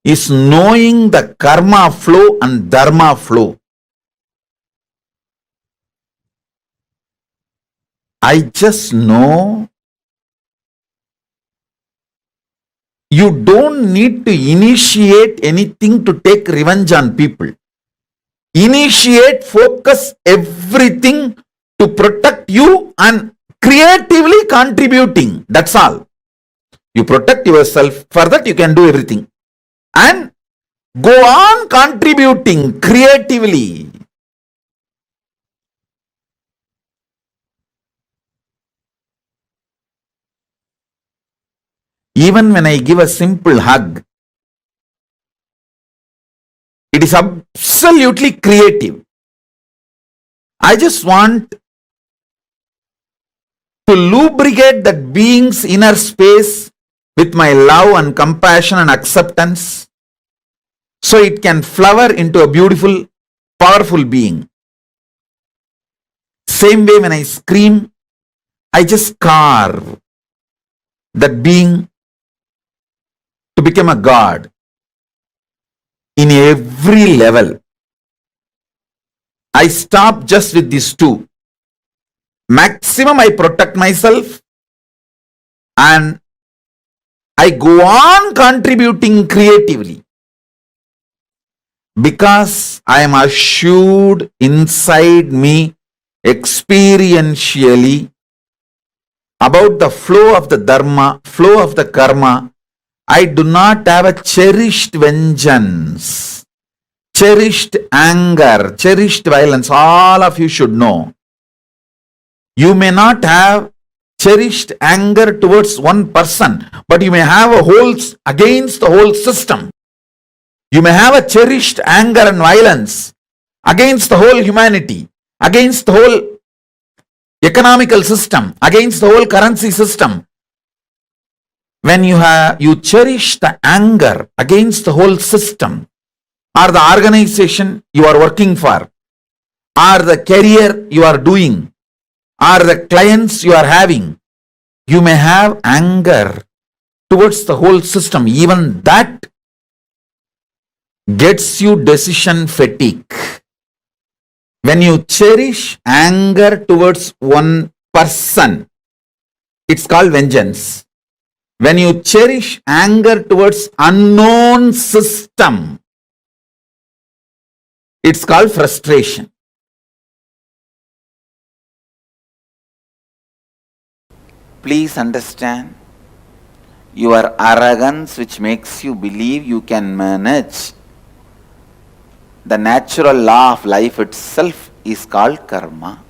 is knowing the karma flow and dharma flow. I just know you don't need to initiate anything to take revenge on people. Initiate, focus everything to protect you and creatively contributing. That's all. You protect yourself. For that you can do everything. And go on contributing creatively. Even when I give a simple hug, it is absolutely creative. I just want to lubricate that being's inner space with my love and compassion and acceptance, so it can flower into a beautiful, powerful being. Same way when I scream, I just carve that being to become a God in every level. I stop just with these two. Maximum I protect myself and I go on contributing creatively, because I am assured inside me experientially about the flow of the dharma, flow of the karma. I do not have a cherished vengeance, cherished anger, cherished violence. All of you should know. You may not have cherished anger towards one person, but you may have a whole against the whole system. You may have a cherished anger and violence against the whole humanity, against the whole economical system, against the whole currency system. When you cherish the anger against the whole system, or the organization you are working for, or the career you are doing, or the clients you are having, you may have anger towards the whole system. Even that gets you decision fatigue. When you cherish anger towards one person, it's called vengeance. When you cherish anger towards unknown system, It's called frustration. Please understand, your arrogance which makes you believe you can manage the natural law of life itself is called karma.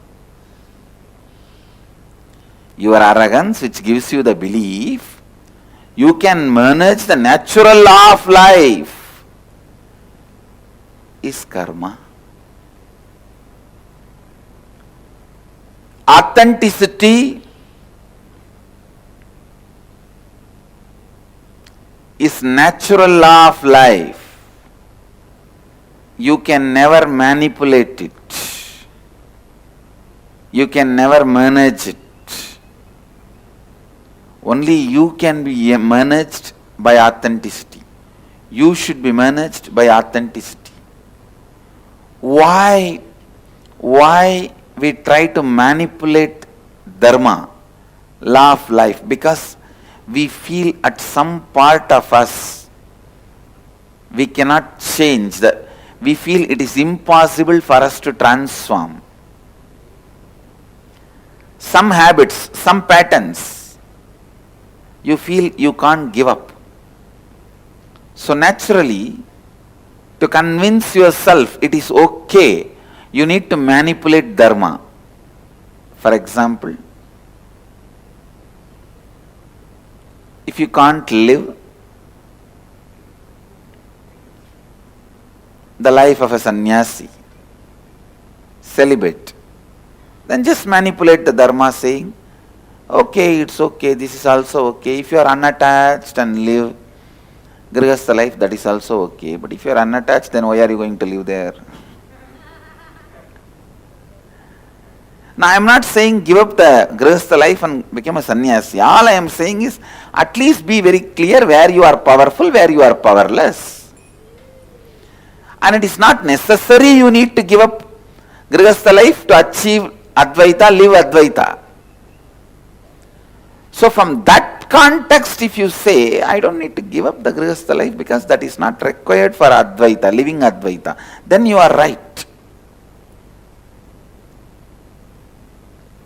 Your arrogance which gives you the belief you can manage the natural law of life is karma. Authenticity is natural law of life. You can never manipulate it. You can never manage it. Only you can be managed by authenticity. You should be managed by authenticity. Why we try to manipulate dharma, law of life? Because we feel at some part of us we cannot change. We feel it is impossible for us to transform. Some habits, some patterns, you feel you can't give up. So naturally, to convince yourself it is okay, you need to manipulate dharma. For example, if you can't live the life of a sannyasi, celibate, then just manipulate the dharma saying, okay, it's okay, this is also okay. If you are unattached and live grihastha life, that is also okay. But if you are unattached, then why are you going to live there? Now I am not saying give up the grihastha life and become a sannyasi. All I am saying is at least be very clear where you are powerful, where you are powerless. And it is not necessary you need to give up grihastha life to achieve Advaita, live Advaita. So from that context, if you say, I don't need to give up the grihastha life because that is not required for Advaita, living Advaita, then you are right.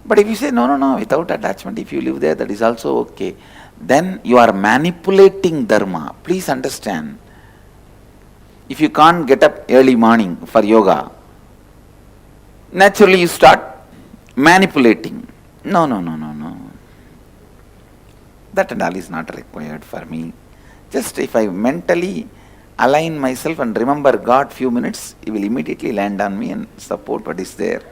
But if you say, no, without attachment, if you live there, that is also okay, then you are manipulating dharma. Please understand. If you can't get up early morning for yoga, naturally you start manipulating. No. That and all is not required for me. Just if I mentally align myself and remember God few minutes, He will immediately land on me and support what is there.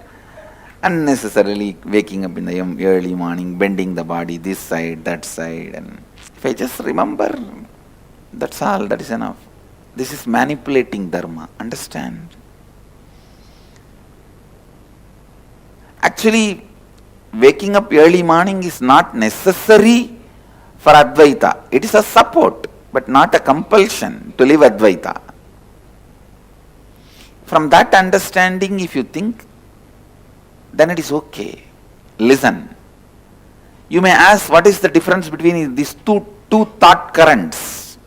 Unnecessarily waking up in the early morning, bending the body this side, that side, and if I just remember, that's all, that is enough. This is manipulating dharma, understand? Actually, waking up early morning is not necessary for Advaita. It is a support, but not a compulsion to live Advaita. From that understanding, if you think, then it is okay. Listen. You may ask, what is the difference between these two thought currents?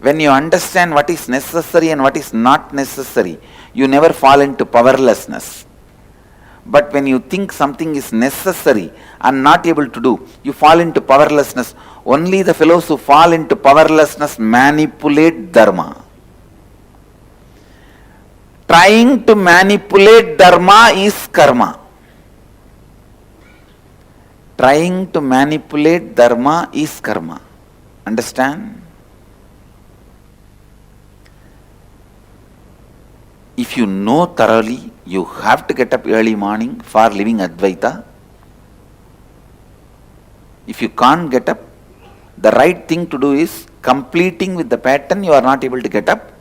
When you understand what is necessary and what is not necessary, you never fall into powerlessness. But when you think something is necessary and not able to do, you fall into powerlessness. Only the fellows who fall into powerlessness manipulate dharma. Trying to manipulate dharma is karma. Trying to manipulate dharma is karma. Understand? If you know thoroughly, you have to get up early morning for living Advaita. If you can't get up, the right thing to do is completing with the pattern you are not able to get up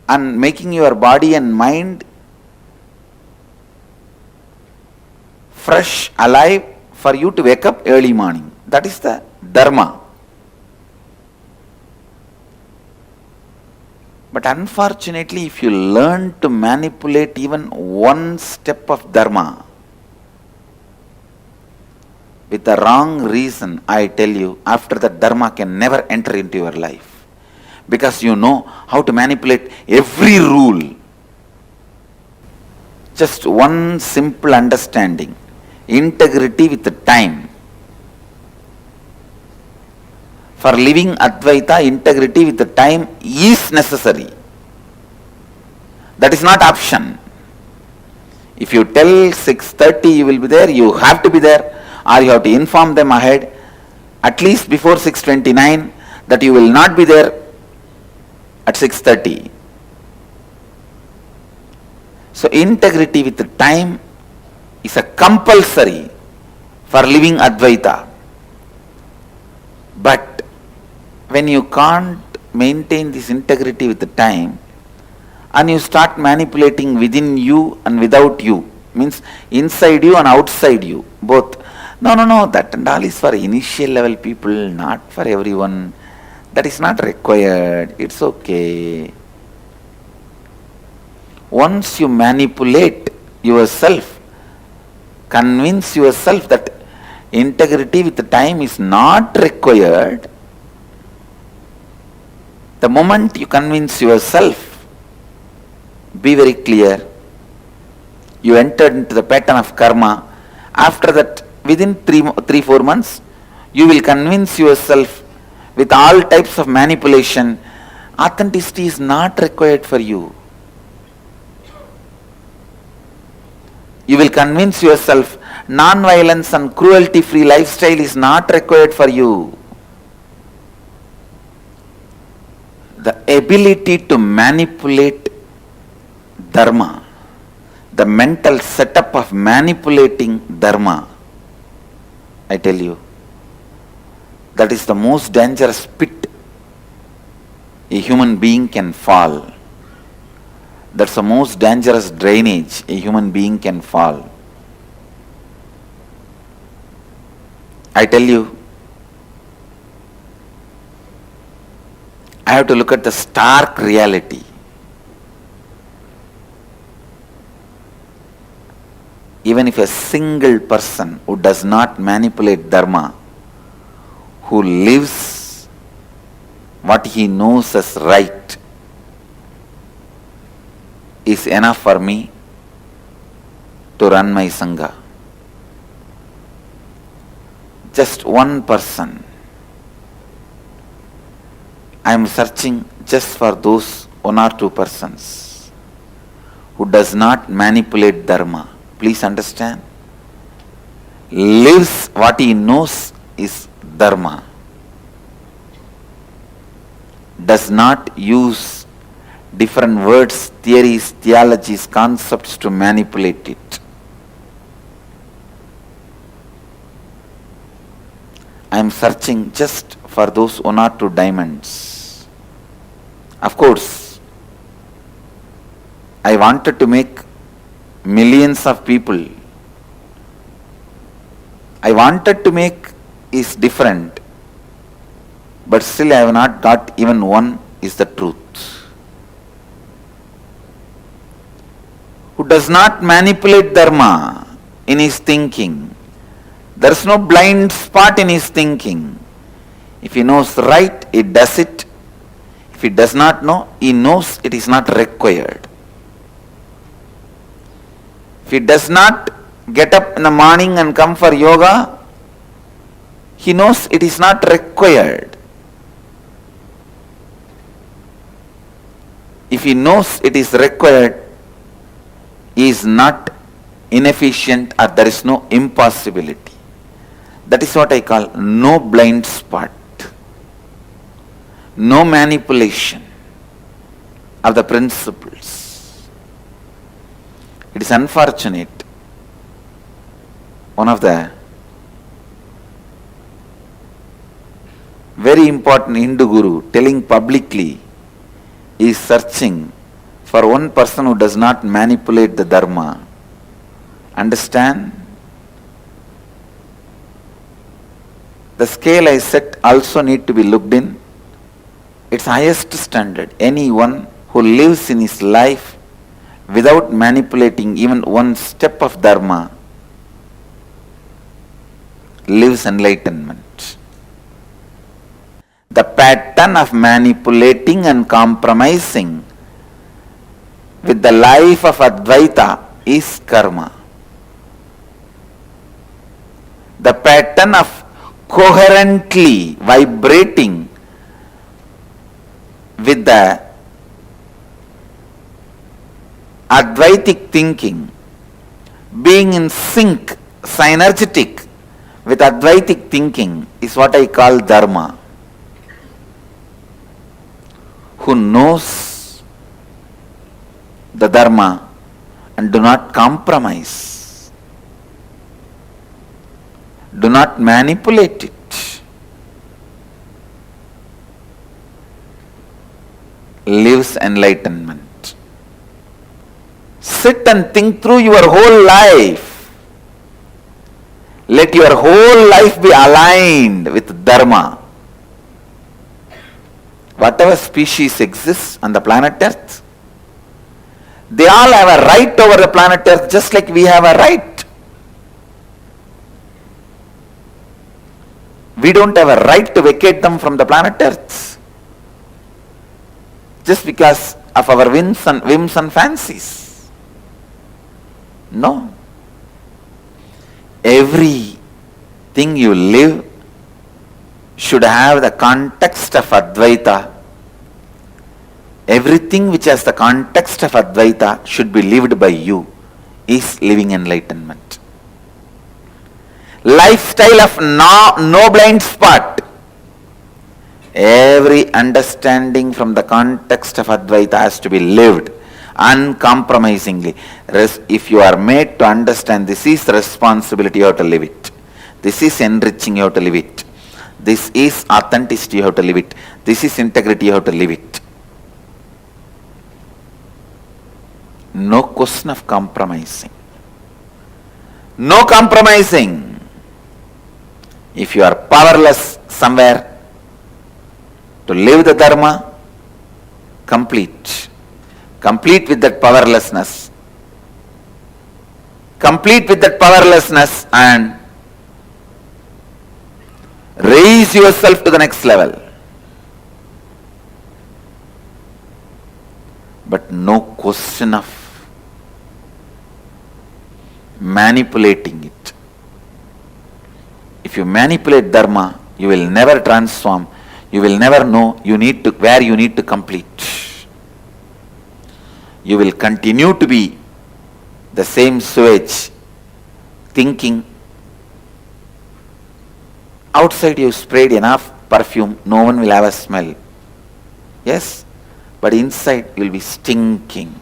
and making your body and mind fresh, alive for you to wake up early morning. That is the dharma. But unfortunately, if you learn to manipulate even one step of dharma with the wrong reason, I tell you, after that dharma can never enter into your life. because you know how to manipulate every rule. Just one simple understanding. Integrity with the time. For living Advaita, integrity with the time is necessary. That is not option. If you tell 6:30 you will be there, you have to be there, or you have to inform them ahead, at least before 6:29, that you will not be there at 6:30. So integrity with the time is a compulsory for living Advaita. But when you can't maintain this integrity with the time, and you start manipulating within you and without you, means inside you and outside you, both. No, that and all is for initial level people, not for everyone. That is not required. It's okay. Once you manipulate yourself, convince yourself that integrity with the time is not required, the moment you convince yourself, be very clear, you entered into the pattern of karma. After that, within 3-4 months, you will convince yourself with all types of manipulation, authenticity is not required for you. You will convince yourself non-violence and cruelty-free lifestyle is not required for you. The ability to manipulate dharma, the mental setup of manipulating dharma, I tell you, that is the most dangerous pit a human being can fall. That's the most dangerous drainage a human being can fall. I tell you, I have to look at the stark reality. Even if a single person who does not manipulate dharma, who lives what he knows as right, is enough for me to run my Sangha. Just one person. I am searching just for those 1 or 2 persons who does not manipulate dharma. Please understand. Lives what he knows is dharma. Does not use different words, theories, theologies, concepts to manipulate it. I am searching just for those 1 or 2 diamonds. Of course, I wanted to make millions of people. I wanted to make is different, but still I have not got even one is the truth. Who does not manipulate dharma in his thinking. There is no blind spot in his thinking. If he knows right, he does it. If he does not know, he knows it is not required. If he does not get up in the morning and come for yoga, he knows it is not required. If he knows it is required, he is not inefficient or there is no impossibility. That is what I call no blind spot, no manipulation of the principles. It is unfortunate. One of the very important Hindu guru telling publicly is searching for one person who does not manipulate the dharma. Understand? The scale I set also need to be looked in. Its highest standard. Anyone who lives in his life without manipulating even one step of dharma lives enlightenment. The pattern of manipulating and compromising with the life of Advaita is karma. The pattern of coherently vibrating with the Advaitic thinking, being in sync, synergetic with Advaitic thinking is what I call dharma. Who knows the dharma and do not compromise, do not manipulate it, lives enlightenment. Sit and think through your whole life. Let your whole life be aligned with dharma. Whatever species exists on the planet Earth, they all have a right over the planet Earth just like we have a right. We don't have a right to vacate them from the planet Earth just because of our whims and fancies. No. Everything you live should have the context of Advaita. Everything which has the context of Advaita should be lived by you is living enlightenment. Lifestyle of no blind spot. Every understanding from the context of Advaita has to be lived uncompromisingly. If you are made to understand this is responsibility, you have to live it. This is enriching, you have to live it. This is authenticity, you have to live it. This is integrity, you have to live it. No question of compromising. No compromising. If you are powerless somewhere to live the dharma, complete. Complete with that powerlessness. Complete with that powerlessness and raise yourself to the next level. But no question of manipulating it. If you manipulate dharma, you will never transform. You will never know where you need to complete. You will continue to be the same sewage, thinking outside you sprayed enough perfume, no one will have a smell. Yes, but inside you will be stinking.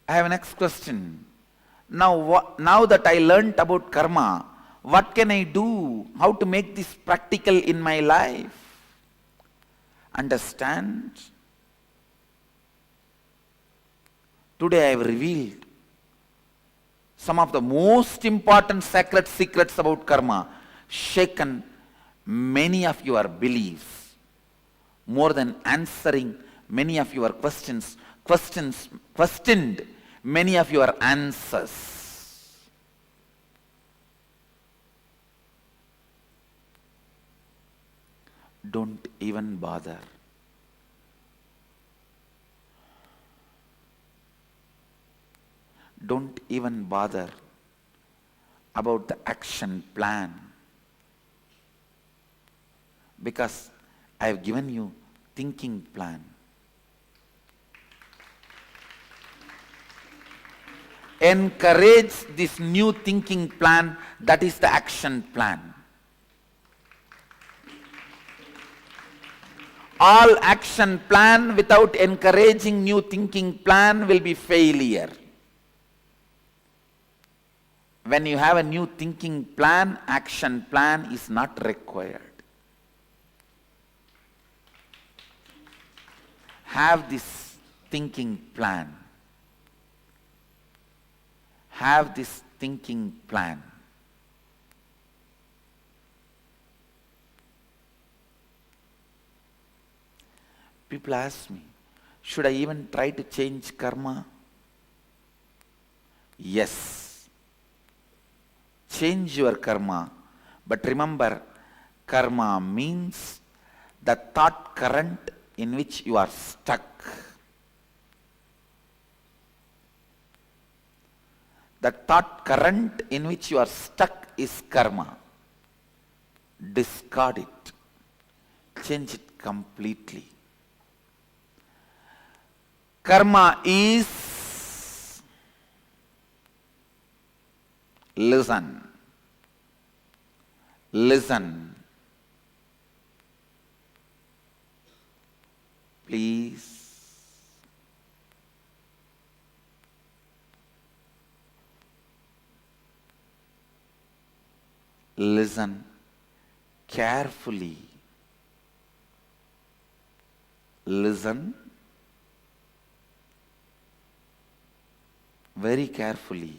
I have a next question. Now that I learnt about karma, what can I do? How to make this practical in my life? Understand? Today I have revealed some of the most important sacred secrets about karma, shaken many of your beliefs, more than answering many of your questioned many of your answers. Don't even bother. Don't even bother about the action plan, because I have given you thinking plan. Encourage this new thinking plan, that is the action plan. All action plan without encouraging new thinking plan will be failure. When you have a new thinking plan, action plan is not required. Have this thinking plan. have this thinking plan. People ask me, should I even try to change karma? Yes. Change your karma. But remember, karma means the thought current in which you are stuck. The thought current in which you are stuck is karma. Discard it. Change it completely. Karma is, listen, please. Listen carefully. Listen very carefully.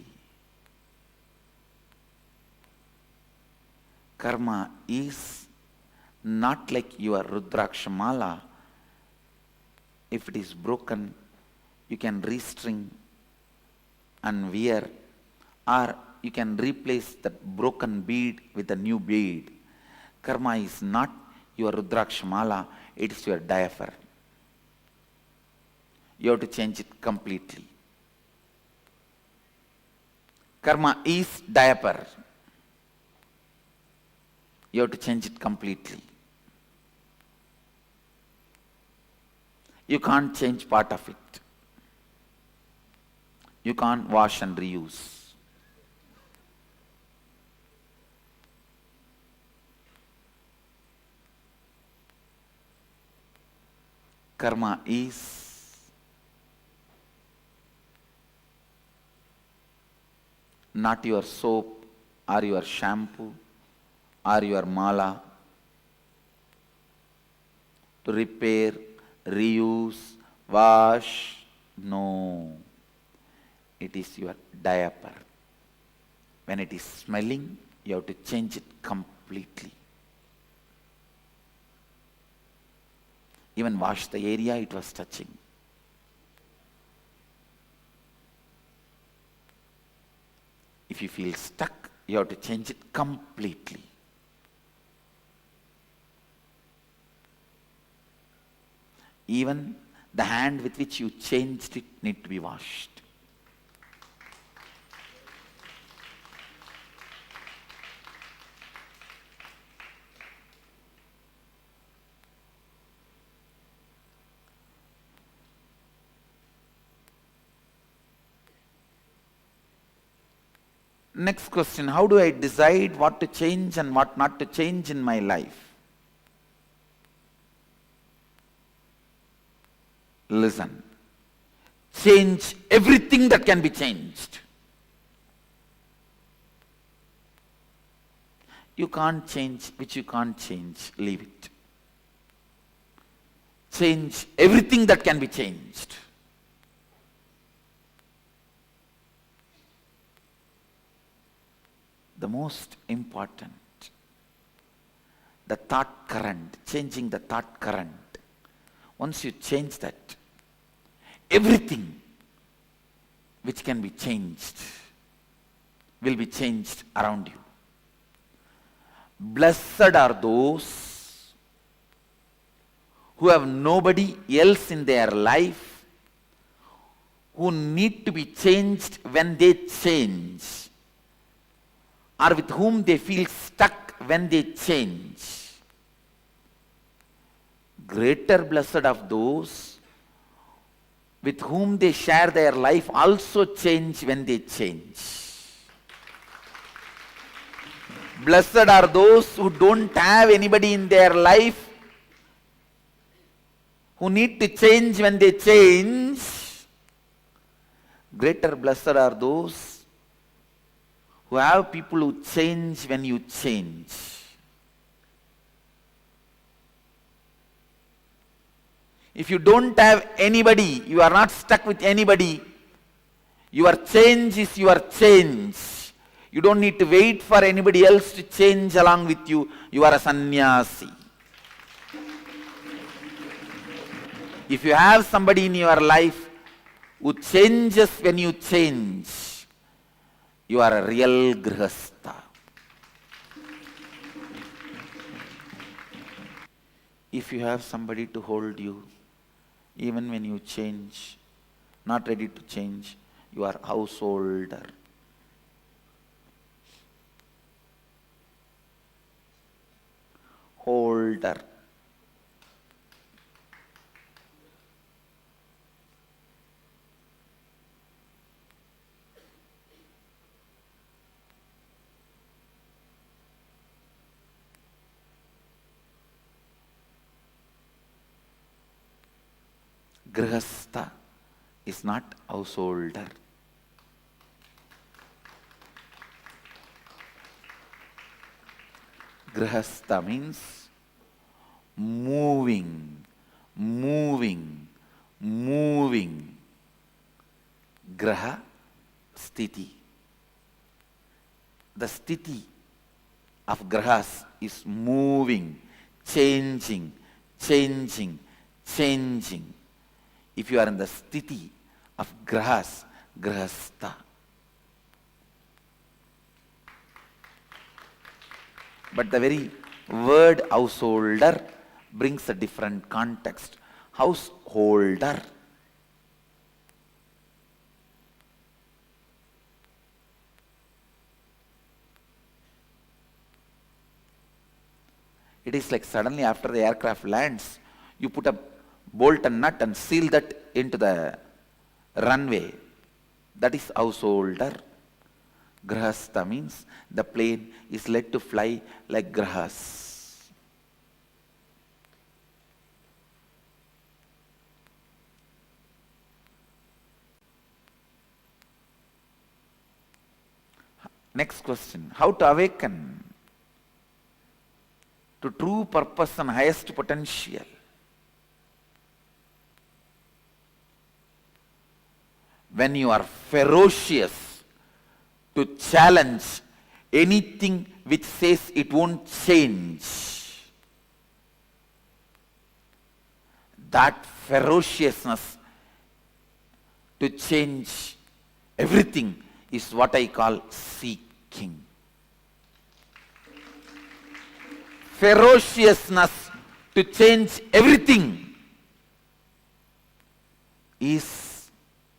Karma is not like your Rudrakshamala. If it is broken, you can restring and wear, or you can replace that broken bead with a new bead. Karma is not your Rudrakshamala, it is your diaper. You have to change it completely. Karma is diaper. You have to change it completely. You can't change part of it. You can't wash and reuse. Karma is not your soap or your shampoo or your mala to repair, reuse, wash. No. It is your diaper. When it is smelling, you have to change it completely. Even wash the area it was touching. If you feel stuck, you have to change it completely. Even the hand with which you changed it need to be washed. Next question, how do I decide what to change and what not to change in my life? Listen. Change everything that can be changed. You can't change which you can't change, leave it. Change everything that can be changed. The most important, the thought current, changing the thought current. Once you change that, everything which can be changed will be changed around you. Blessed are those who have nobody else in their life, who need to be changed when they change, or with whom they feel stuck when they change. Greater blessed of those with whom they share their life also change when they change. Blessed are those who don't have anybody in their life, who need to change when they change. Greater blessed are those who have people who change when you change. If you don't have anybody, you are not stuck with anybody, Your change is your change. You don't need to wait for anybody else to change along with you. You are a sannyasi. If you have somebody in your life who changes when you change, you are a real grihastha. If you have somebody to hold you, even when you change, not ready to change, you are householder. Holder. Grihastha is not householder. Grihastha means moving. Graha, sthiti. The sthiti of grahas is moving, changing. If you are in the sthiti of grahas, grihastha. But the very word householder brings a different context. Householder. It is like suddenly after the aircraft lands, you put a bolt and nut and seal that into the runway. That is householder. Grihastha means the plane is let to fly like grahas. Next question. How to awaken to true purpose and highest potential? When you are ferocious to challenge anything which says it won't change, that ferociousness to change everything is what I call seeking. Ferociousness to change everything is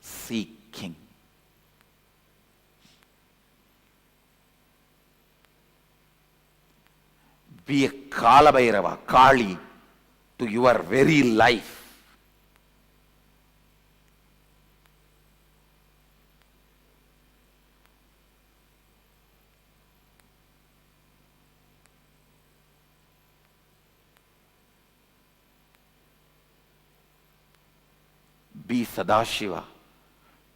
seeking. Be a Kalabhairava, Kali, to your very life. Be Sadashiva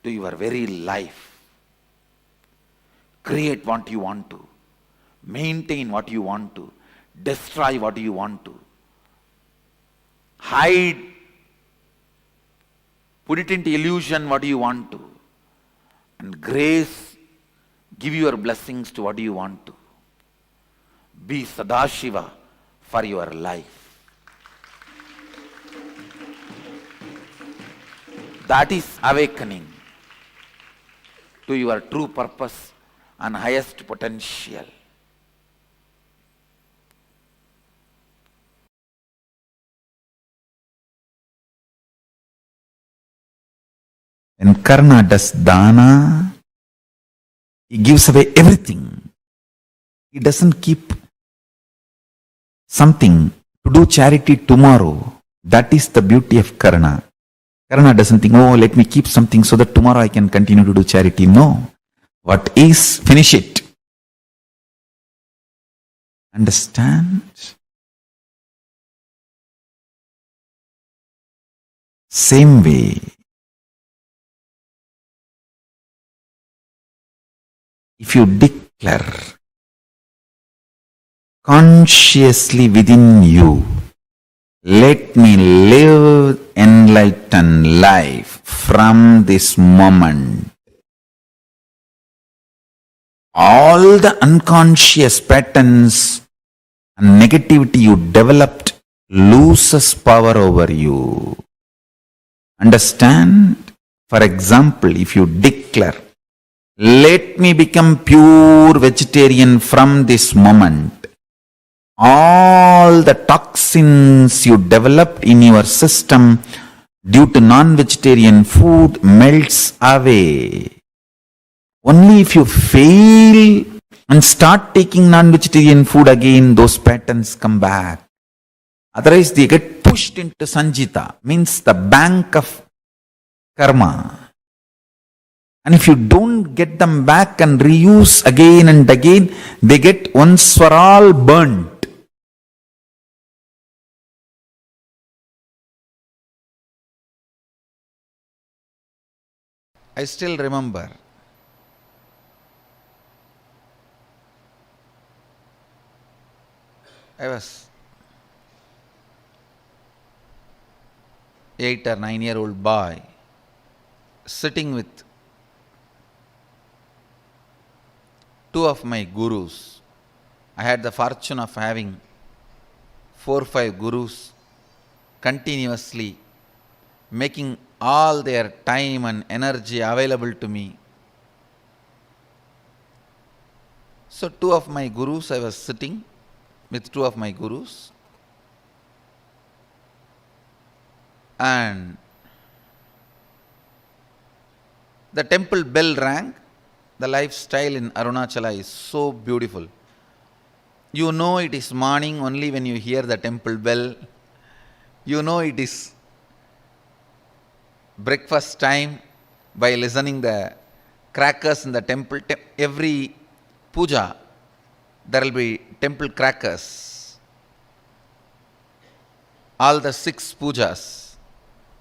to your very life. Create what you want to. Maintain what you want to. Destroy what you want to. Hide. Put it into illusion what you want to. And grace, give your blessings to what you want to. Be Sadashiva for your life. That is awakening to your true purpose and highest potential. When Karna does dana, he gives away everything. He doesn't keep something to do charity tomorrow. That is the beauty of Karna. Karna doesn't think, oh, let me keep something so that tomorrow I can continue to do charity. No. What is, finish it. Understand? Same way, if you declare consciously within you, let me live enlightened life from this moment all the unconscious patterns and negativity you developed loses power over you. Understand? For example, if you declare, let me become pure vegetarian from this moment, all the toxins you developed in your system due to non-vegetarian food melts away. Only if you fail and start taking non-vegetarian food again, those patterns come back. Otherwise, they get pushed into Sanjita, means the bank of karma. And if you don't get them back and reuse again and again, they get once for all burnt. I still remember I was 8 or 9-year-old boy sitting with two of my gurus. I had the fortune of having 4 or 5 gurus continuously making all their time and energy available to me. So two of my gurus, I was sitting with two of my gurus, and the temple bell rang. The lifestyle in Arunachala is so beautiful. You know it is morning only when you hear the temple bell. You know it is breakfast time by listening the crackers in the temple. Every puja, there will be temple crackers. All the 6 pujas,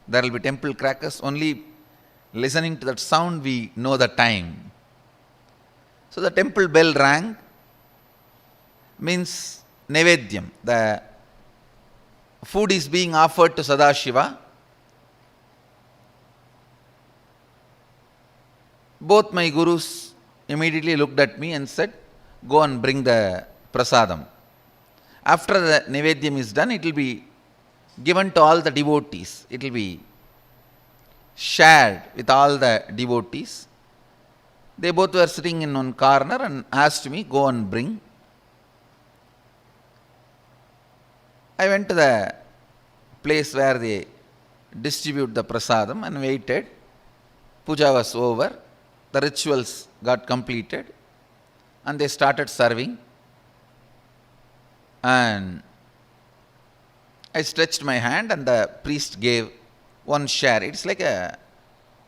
there will be temple crackers. Only listening to that sound, we know the time. So the temple bell rang, means Nevedyam. The food is being offered to Sadashiva. Both my gurus immediately looked at me and said, go and bring the prasadam. After the Nevedyam is done, it will be given to all the devotees. It will be shared with all the devotees. They both were sitting in one corner and asked me, go and bring. I went to the place where they distribute the prasadam and waited. Puja was over. The rituals got completed and they started serving. And I stretched my hand and the priest gave one share. It's like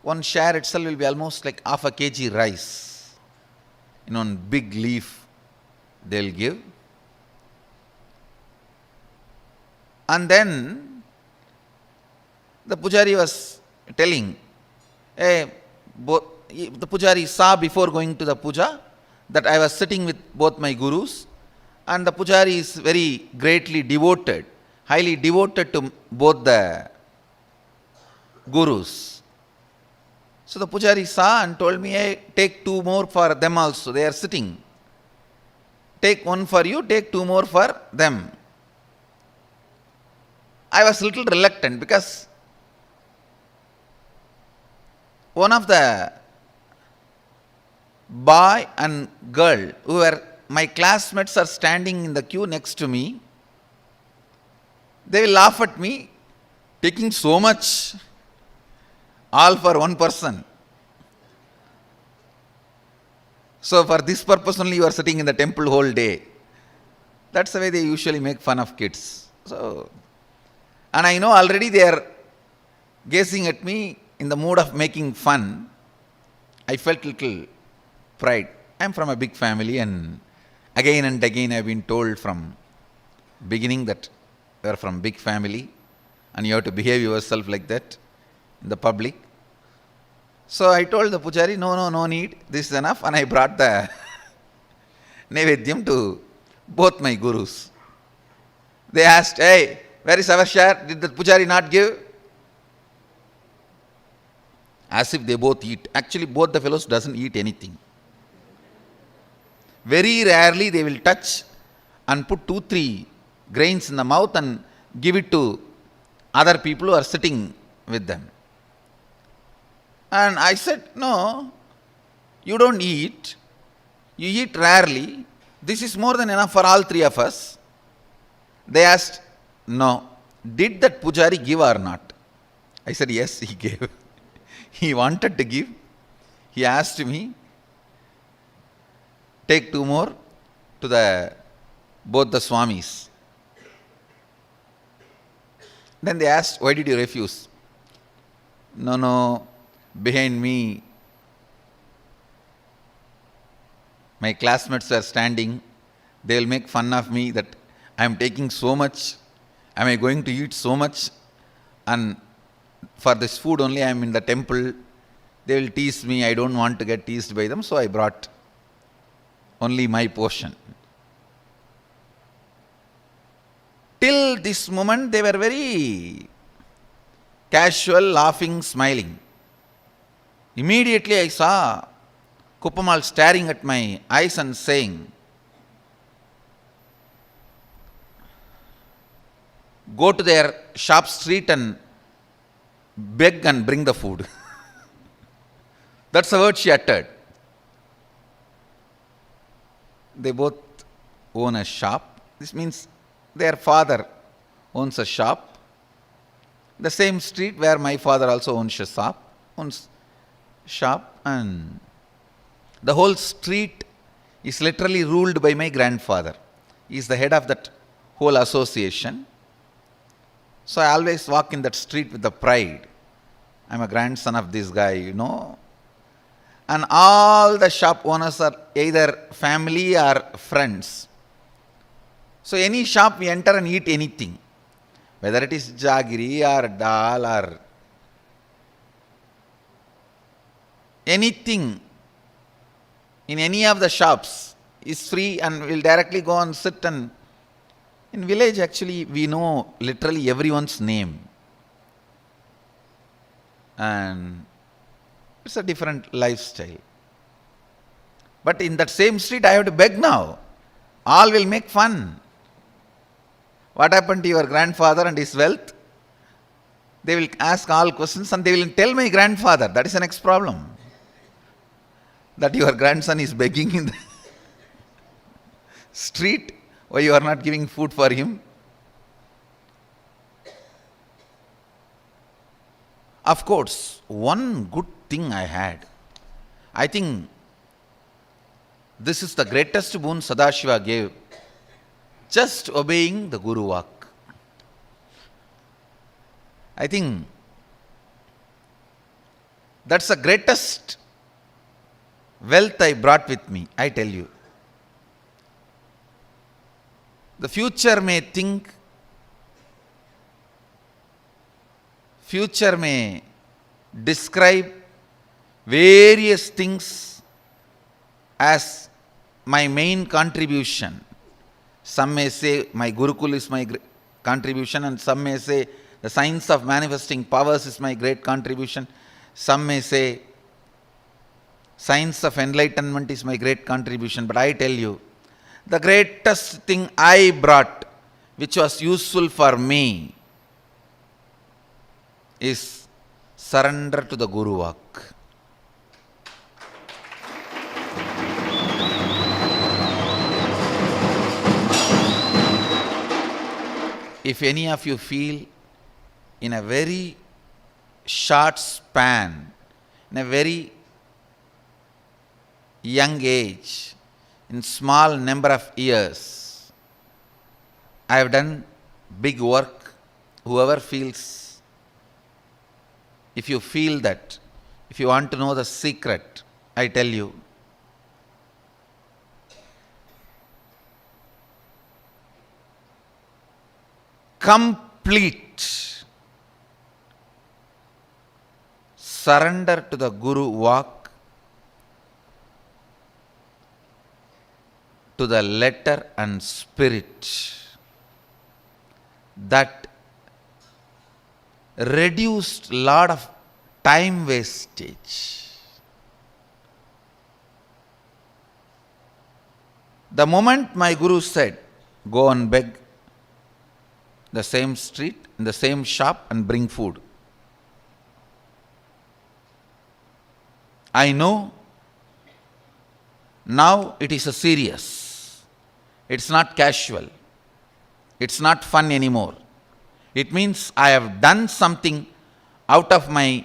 one share itself will be almost like half a kg rice. In one big leaf they'll give. And then the pujari was telling, the pujari saw before going to the puja that I was sitting with both my gurus, and the pujari is very greatly devoted, highly devoted to both the gurus. So the pujari saw and told me, hey, take 2 more for them also, they are sitting. Take 1 for you, take 2 more for them. I was a little reluctant because one of the boy and girl who were my classmates are standing in the queue next to me. They will laugh at me, taking so much, all for one person. So for this purpose only you are sitting in the temple whole day. That's the way they usually make fun of kids. So, and I know already they are gazing at me in the mood of making fun. I felt little pride. I am from a big family, and again I have been told from beginning that you are from big family and you have to behave yourself like that in the public. So I told the pujari, no need, this is enough, and I brought the Nevedyam to both my gurus. They asked, hey, where is our share? Did the pujari not give? As if they both eat. Actually, both the fellows doesn't eat anything. Very rarely they will touch and put 2-3 grains in the mouth and give it to other people who are sitting with them. And I said, no, you don't eat. You eat rarely. This is more than enough for all three of us. They asked, no, did that pujari give or not? I said, yes, he gave. He wanted to give. He asked me, take 2 more to both the Swamis. Then they asked, why did you refuse? No, behind me, my classmates were standing. They will make fun of me that I am taking so much. Am I going to eat so much? And for this food only I am in the temple. They will tease me. I don't want to get teased by them. So I brought only my portion. Till this moment they were very casual, laughing, smiling. Immediately I saw Kuppamal staring at my eyes and saying, go to their shop street and beg and bring the food. That's the word she uttered. They both own a shop. This means their father owns a shop. The same street where my father also owns shop, and the whole street is literally ruled by my grandfather. He is the head of that whole association. So I always walk in that street with the pride. I'm a grandson of this guy, And all the shop owners are either family or friends. So any shop we enter and eat anything, whether it is jaggery or dal or anything in any of the shops is free, and we'll directly go and sit. And in village actually we know literally everyone's name. And it's a different lifestyle. But in that same street I have to beg now. All will make fun. What happened to your grandfather and his wealth? They will ask all questions and they will tell my grandfather. That is the next problem. That your grandson is begging in the street. Why you are not giving food for him? Of course, one good thing I had. I think this is the greatest boon Sadashiva gave. Just obeying the Guru Vak. I think that's the greatest wealth I brought with me, I tell you. The future may think, future may describe various things as my main contribution. Some may say my Gurukul is my contribution, and some may say the science of manifesting powers is my great contribution. Some may say science of enlightenment is my great contribution. But I tell you, the greatest thing I brought, which was useful for me, is surrender to the Guru Vak. If any of you feel in a very short span, in a very young age, in small number of years, I have done big work. Whoever feels, if you feel that, if you want to know the secret, I tell you, complete surrender to the Guru Vak, to the letter and spirit, that reduced lot of time wastage. The moment my Guru said, go and beg the same street, in the same shop and bring food, I know now it is a serious. It's not casual. It's not fun anymore. It means I have done something out of my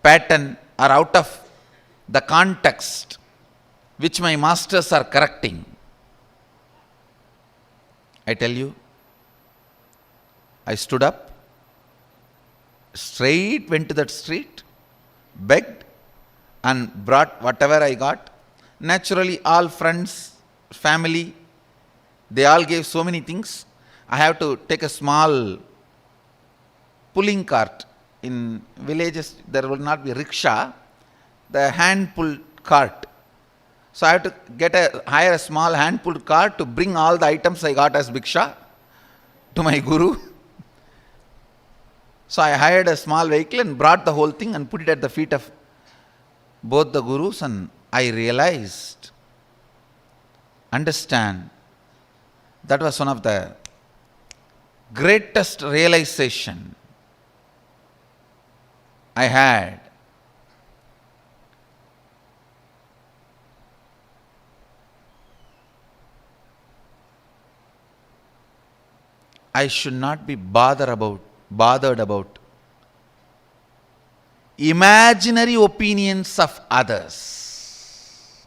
pattern or out of the context which my masters are correcting. I tell you, I stood up, straight went to that street, begged and brought whatever I got. Naturally, all friends, family, they all gave so many things. I have to take a small pulling cart. In villages, there will not be rickshaw, the hand-pulled cart. So I have to hire a small hand-pulled cart to bring all the items I got as bhiksha to my Guru. So I hired a small vehicle and brought the whole thing and put it at the feet of both the Gurus, and I realized, understand, that was one of the greatest realization I had. I should not be bothered about imaginary opinions of others.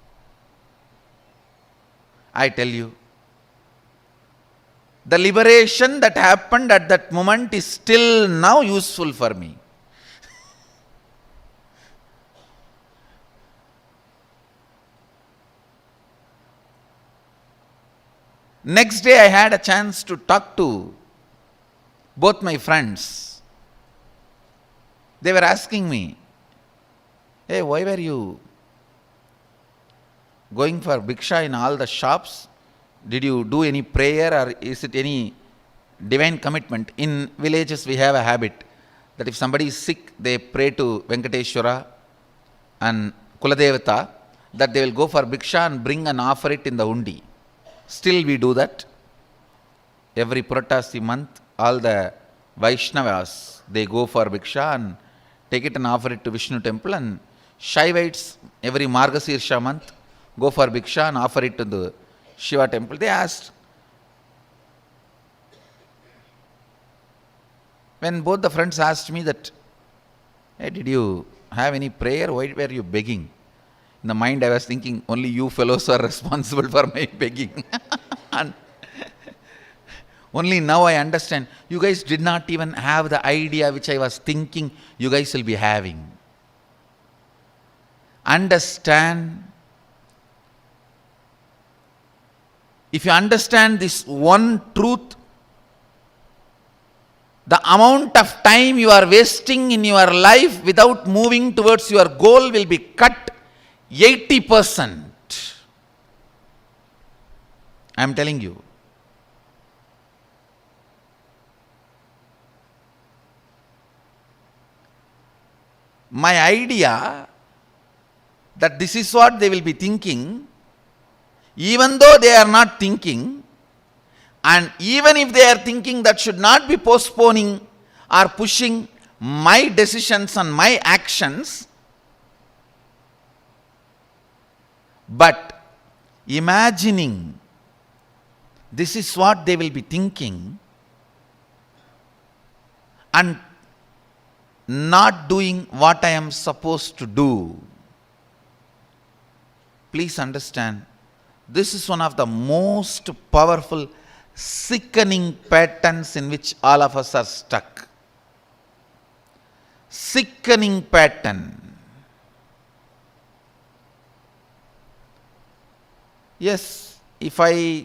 I tell you, the liberation that happened at that moment is still now useful for me. Next day I had a chance to talk to both my friends. They were asking me, hey, why were you going for bhiksha in all the shops? Did you do any prayer, or is it any divine commitment? In villages we have a habit that if somebody is sick, they pray to Venkateshwara and Kuladevata that they will go for bhiksha and bring and offer it in the undi. Still we do that. Every Puratasi month, all the Vaishnavas, they go for bhiksha and take it and offer it to Vishnu temple, and Shaivites every Margasirsha month go for bhiksha and offer it to the Shiva temple. They asked, when both the friends asked me that, hey, did you have any prayer? Why were you begging? In the mind I was thinking, only you fellows are responsible for my begging. And only now I understand, you guys did not even have the idea which I was thinking you guys will be having. Understand, if you understand this one truth, the amount of time you are wasting in your life without moving towards your goal will be cut 80%. I am telling you. My idea that this is what they will be thinking, even though they are not thinking, and even if they are thinking, that should not be postponing or pushing my decisions and my actions. But imagining this is what they will be thinking and not doing what I am supposed to do. Please understand, this is one of the most powerful, sickening patterns in which all of us are stuck. Sickening pattern. Yes, if I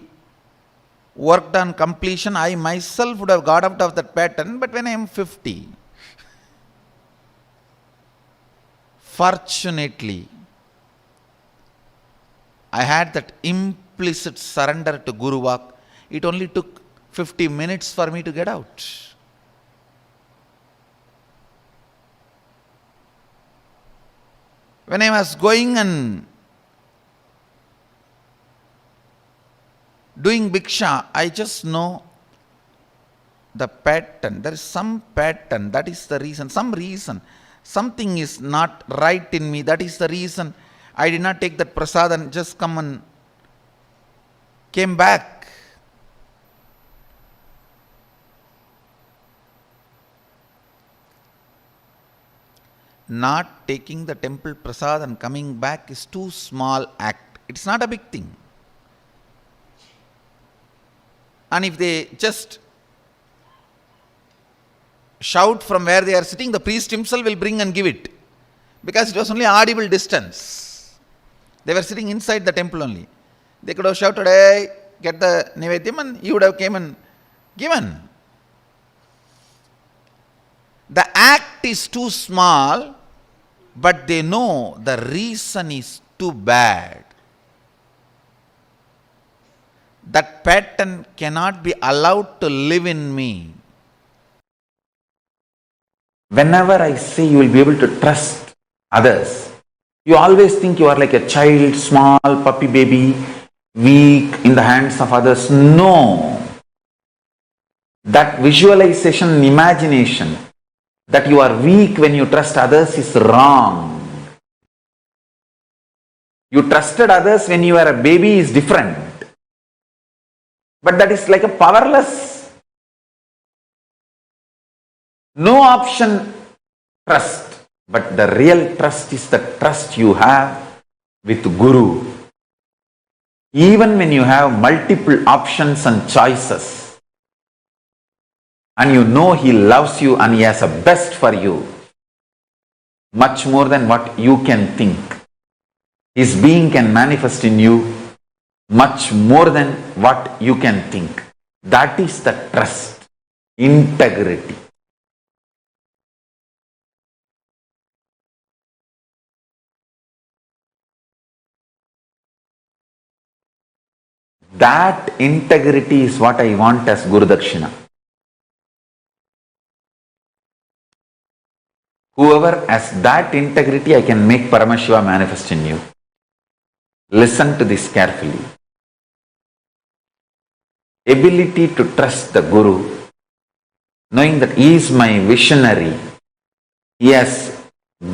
worked on completion, I myself would have got out of that pattern, but when I am 50, fortunately, I had that implicit surrender to Guru Vak. It only took 50 minutes for me to get out. When I was going and doing bhiksha, I just know the pattern. There is some pattern. That is the reason. Some reason. Something is not right in me. That is the reason I did not take that prasad and just come and came back. Not taking the temple prasad and coming back is too small act. It's not a big thing. And if they just shout from where they are sitting, the priest himself will bring and give it. Because it was only audible distance. They were sitting inside the temple only. They could have shouted, hey, get the Nivedyam, and he would have came and given. The act is too small, but they know the reason is too bad. That pattern cannot be allowed to live in me. Whenever I say you will be able to trust others, you always think you are like a child, small puppy baby, weak in the hands of others. No. That visualization and imagination that you are weak when you trust others is wrong. You trusted others when you were a baby is different. But that is like a powerless, no option trust. But the real trust is the trust you have with Guru. Even when you have multiple options and choices, and you know he loves you and he has a best for you, much more than what you can think. His being can manifest in you much more than what you can think. That is the trust, integrity. That integrity is what I want as Guru Dakshina. Whoever has that integrity, I can make Paramashiva manifest in you. Listen to this carefully. Ability to trust the Guru, knowing that he is my visionary. He has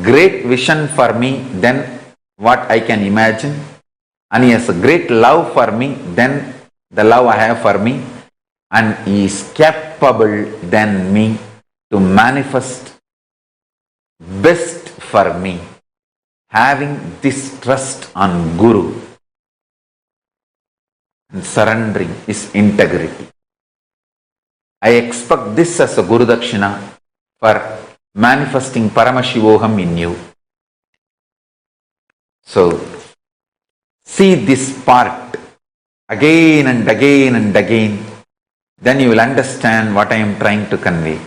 great vision for me than what I can imagine, and he has a great love for me than the love I have for me, and he is capable than me to manifest best for me. Having this trust on Guru and surrendering is integrity. I expect this as a Guru Dakshina for manifesting Paramashivoham in you. So, see this part again and again and again, then you will understand what I am trying to convey.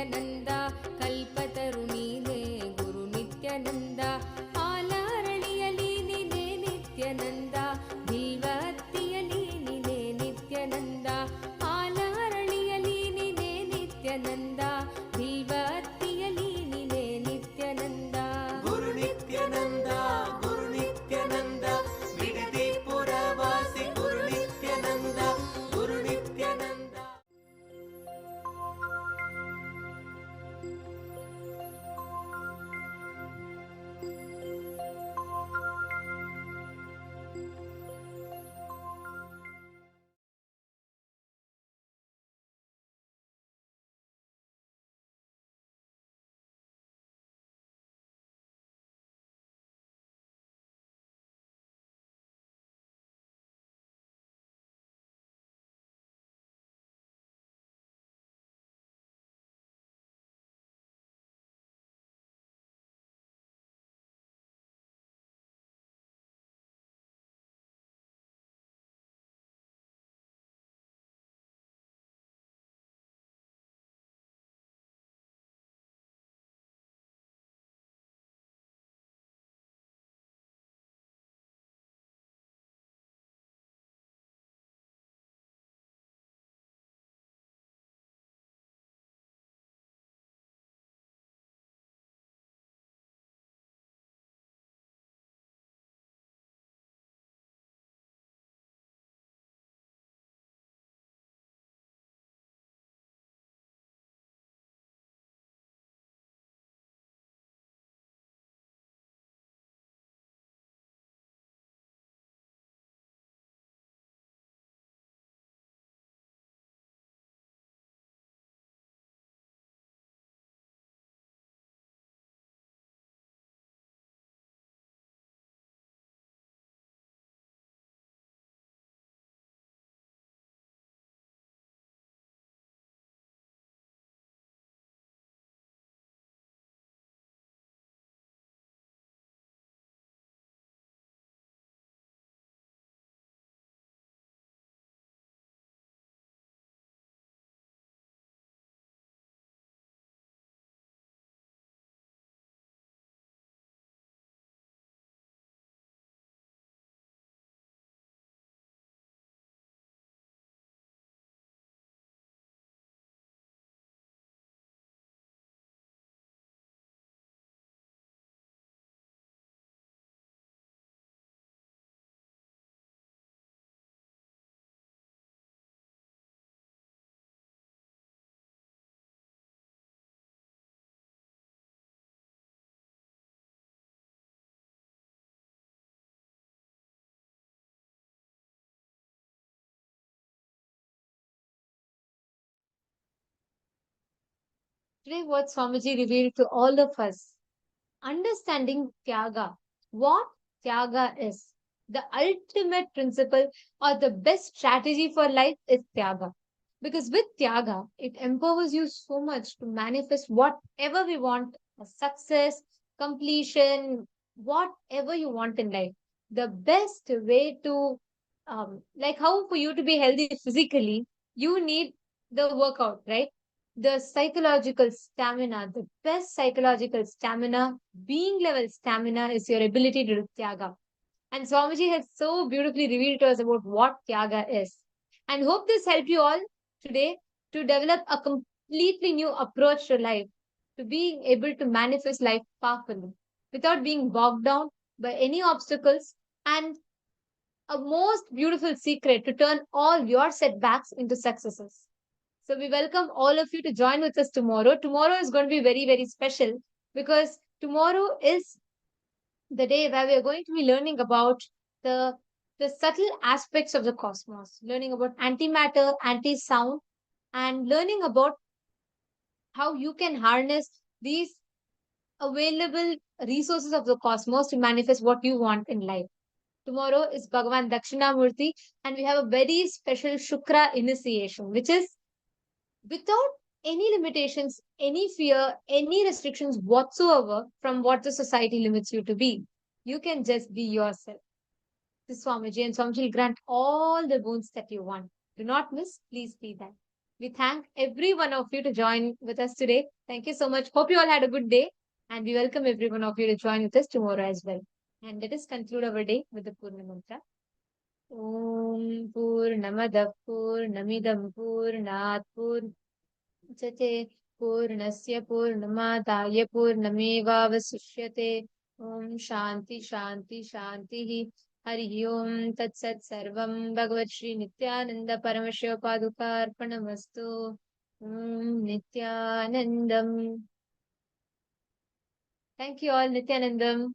Nithyananda ಕಲ್ಪತರುಣೀನೇ ಗುರು ನಿತ್ಯಾನಂದ ಆಲಾರಳಿಯಲಿ ನೀನೇ ನಿತ್ಯಾನಂದ ಬಿಲ್ವತ್ತಿಯಲಿ ನೀನೇ ನಿತ್ಯಾನಂದ ಆಲಾರಳಿಯಲಿ ನೀನೇ ನಿತ್ಯಾನಂದ ಬಿಲ್ವತ್ತಿಯಲಿ ನೀನೇ ನಿತ್ಯಾನಂದ ಗುರು ನಿತ್ಯಾನಂದ ಬಿಡದಿ ಪುರವಾಸಿ ಗುರು ನಿತ್ಯಾನಂದ ಗುರು Nithyananda. Today, what Swamiji revealed to all of us, understanding Tyaga, what Tyaga is, the ultimate principle or the best strategy for life is Tyaga. Because with Tyaga, it empowers you so much to manifest whatever we want, a success, completion, whatever you want in life. The best way to, like how for you to be healthy physically, you need the workout, right? The psychological stamina, the best psychological stamina, being level stamina is your ability to do Tyaga. And Swamiji has so beautifully revealed to us about what Tyaga is. And hope this helped you all today to develop a completely new approach to life, to being able to manifest life powerfully without being bogged down by any obstacles, and a most beautiful secret to turn all your setbacks into successes. So we welcome all of you to join with us tomorrow. Tomorrow is going to be very, very special because tomorrow is the day where we are going to be learning about the the subtle aspects of the cosmos, learning about antimatter, anti-sound, and learning about how you can harness these available resources of the cosmos to manifest what you want in life. Tomorrow is Bhagavan Dakshinamurti, and we have a very special Shukra initiation, which is without any limitations, any fear, any restrictions whatsoever from what the society limits you to be. You can just be yourself. This Swamiji, and Swamiji will grant all the boons that you want. Do not miss, please be that. We thank every one of you to join with us today. Thank you so much. Hope you all had a good day. And we welcome every one of you to join with us tomorrow as well. And let us conclude our day with the Purna Mantra. Om Purnamadav Purnamidam Purnat Purnachate Purnasya Purnamadaya Purnamevavasishyate. Om Shanti Shanti Shanti. Hari Om Tat Sat Sarvam Bhagavad Shri Nithyananda Paramashiva Paduka Arpanamastu. Om Nithyanandam. Thank you all, Nithyanandam.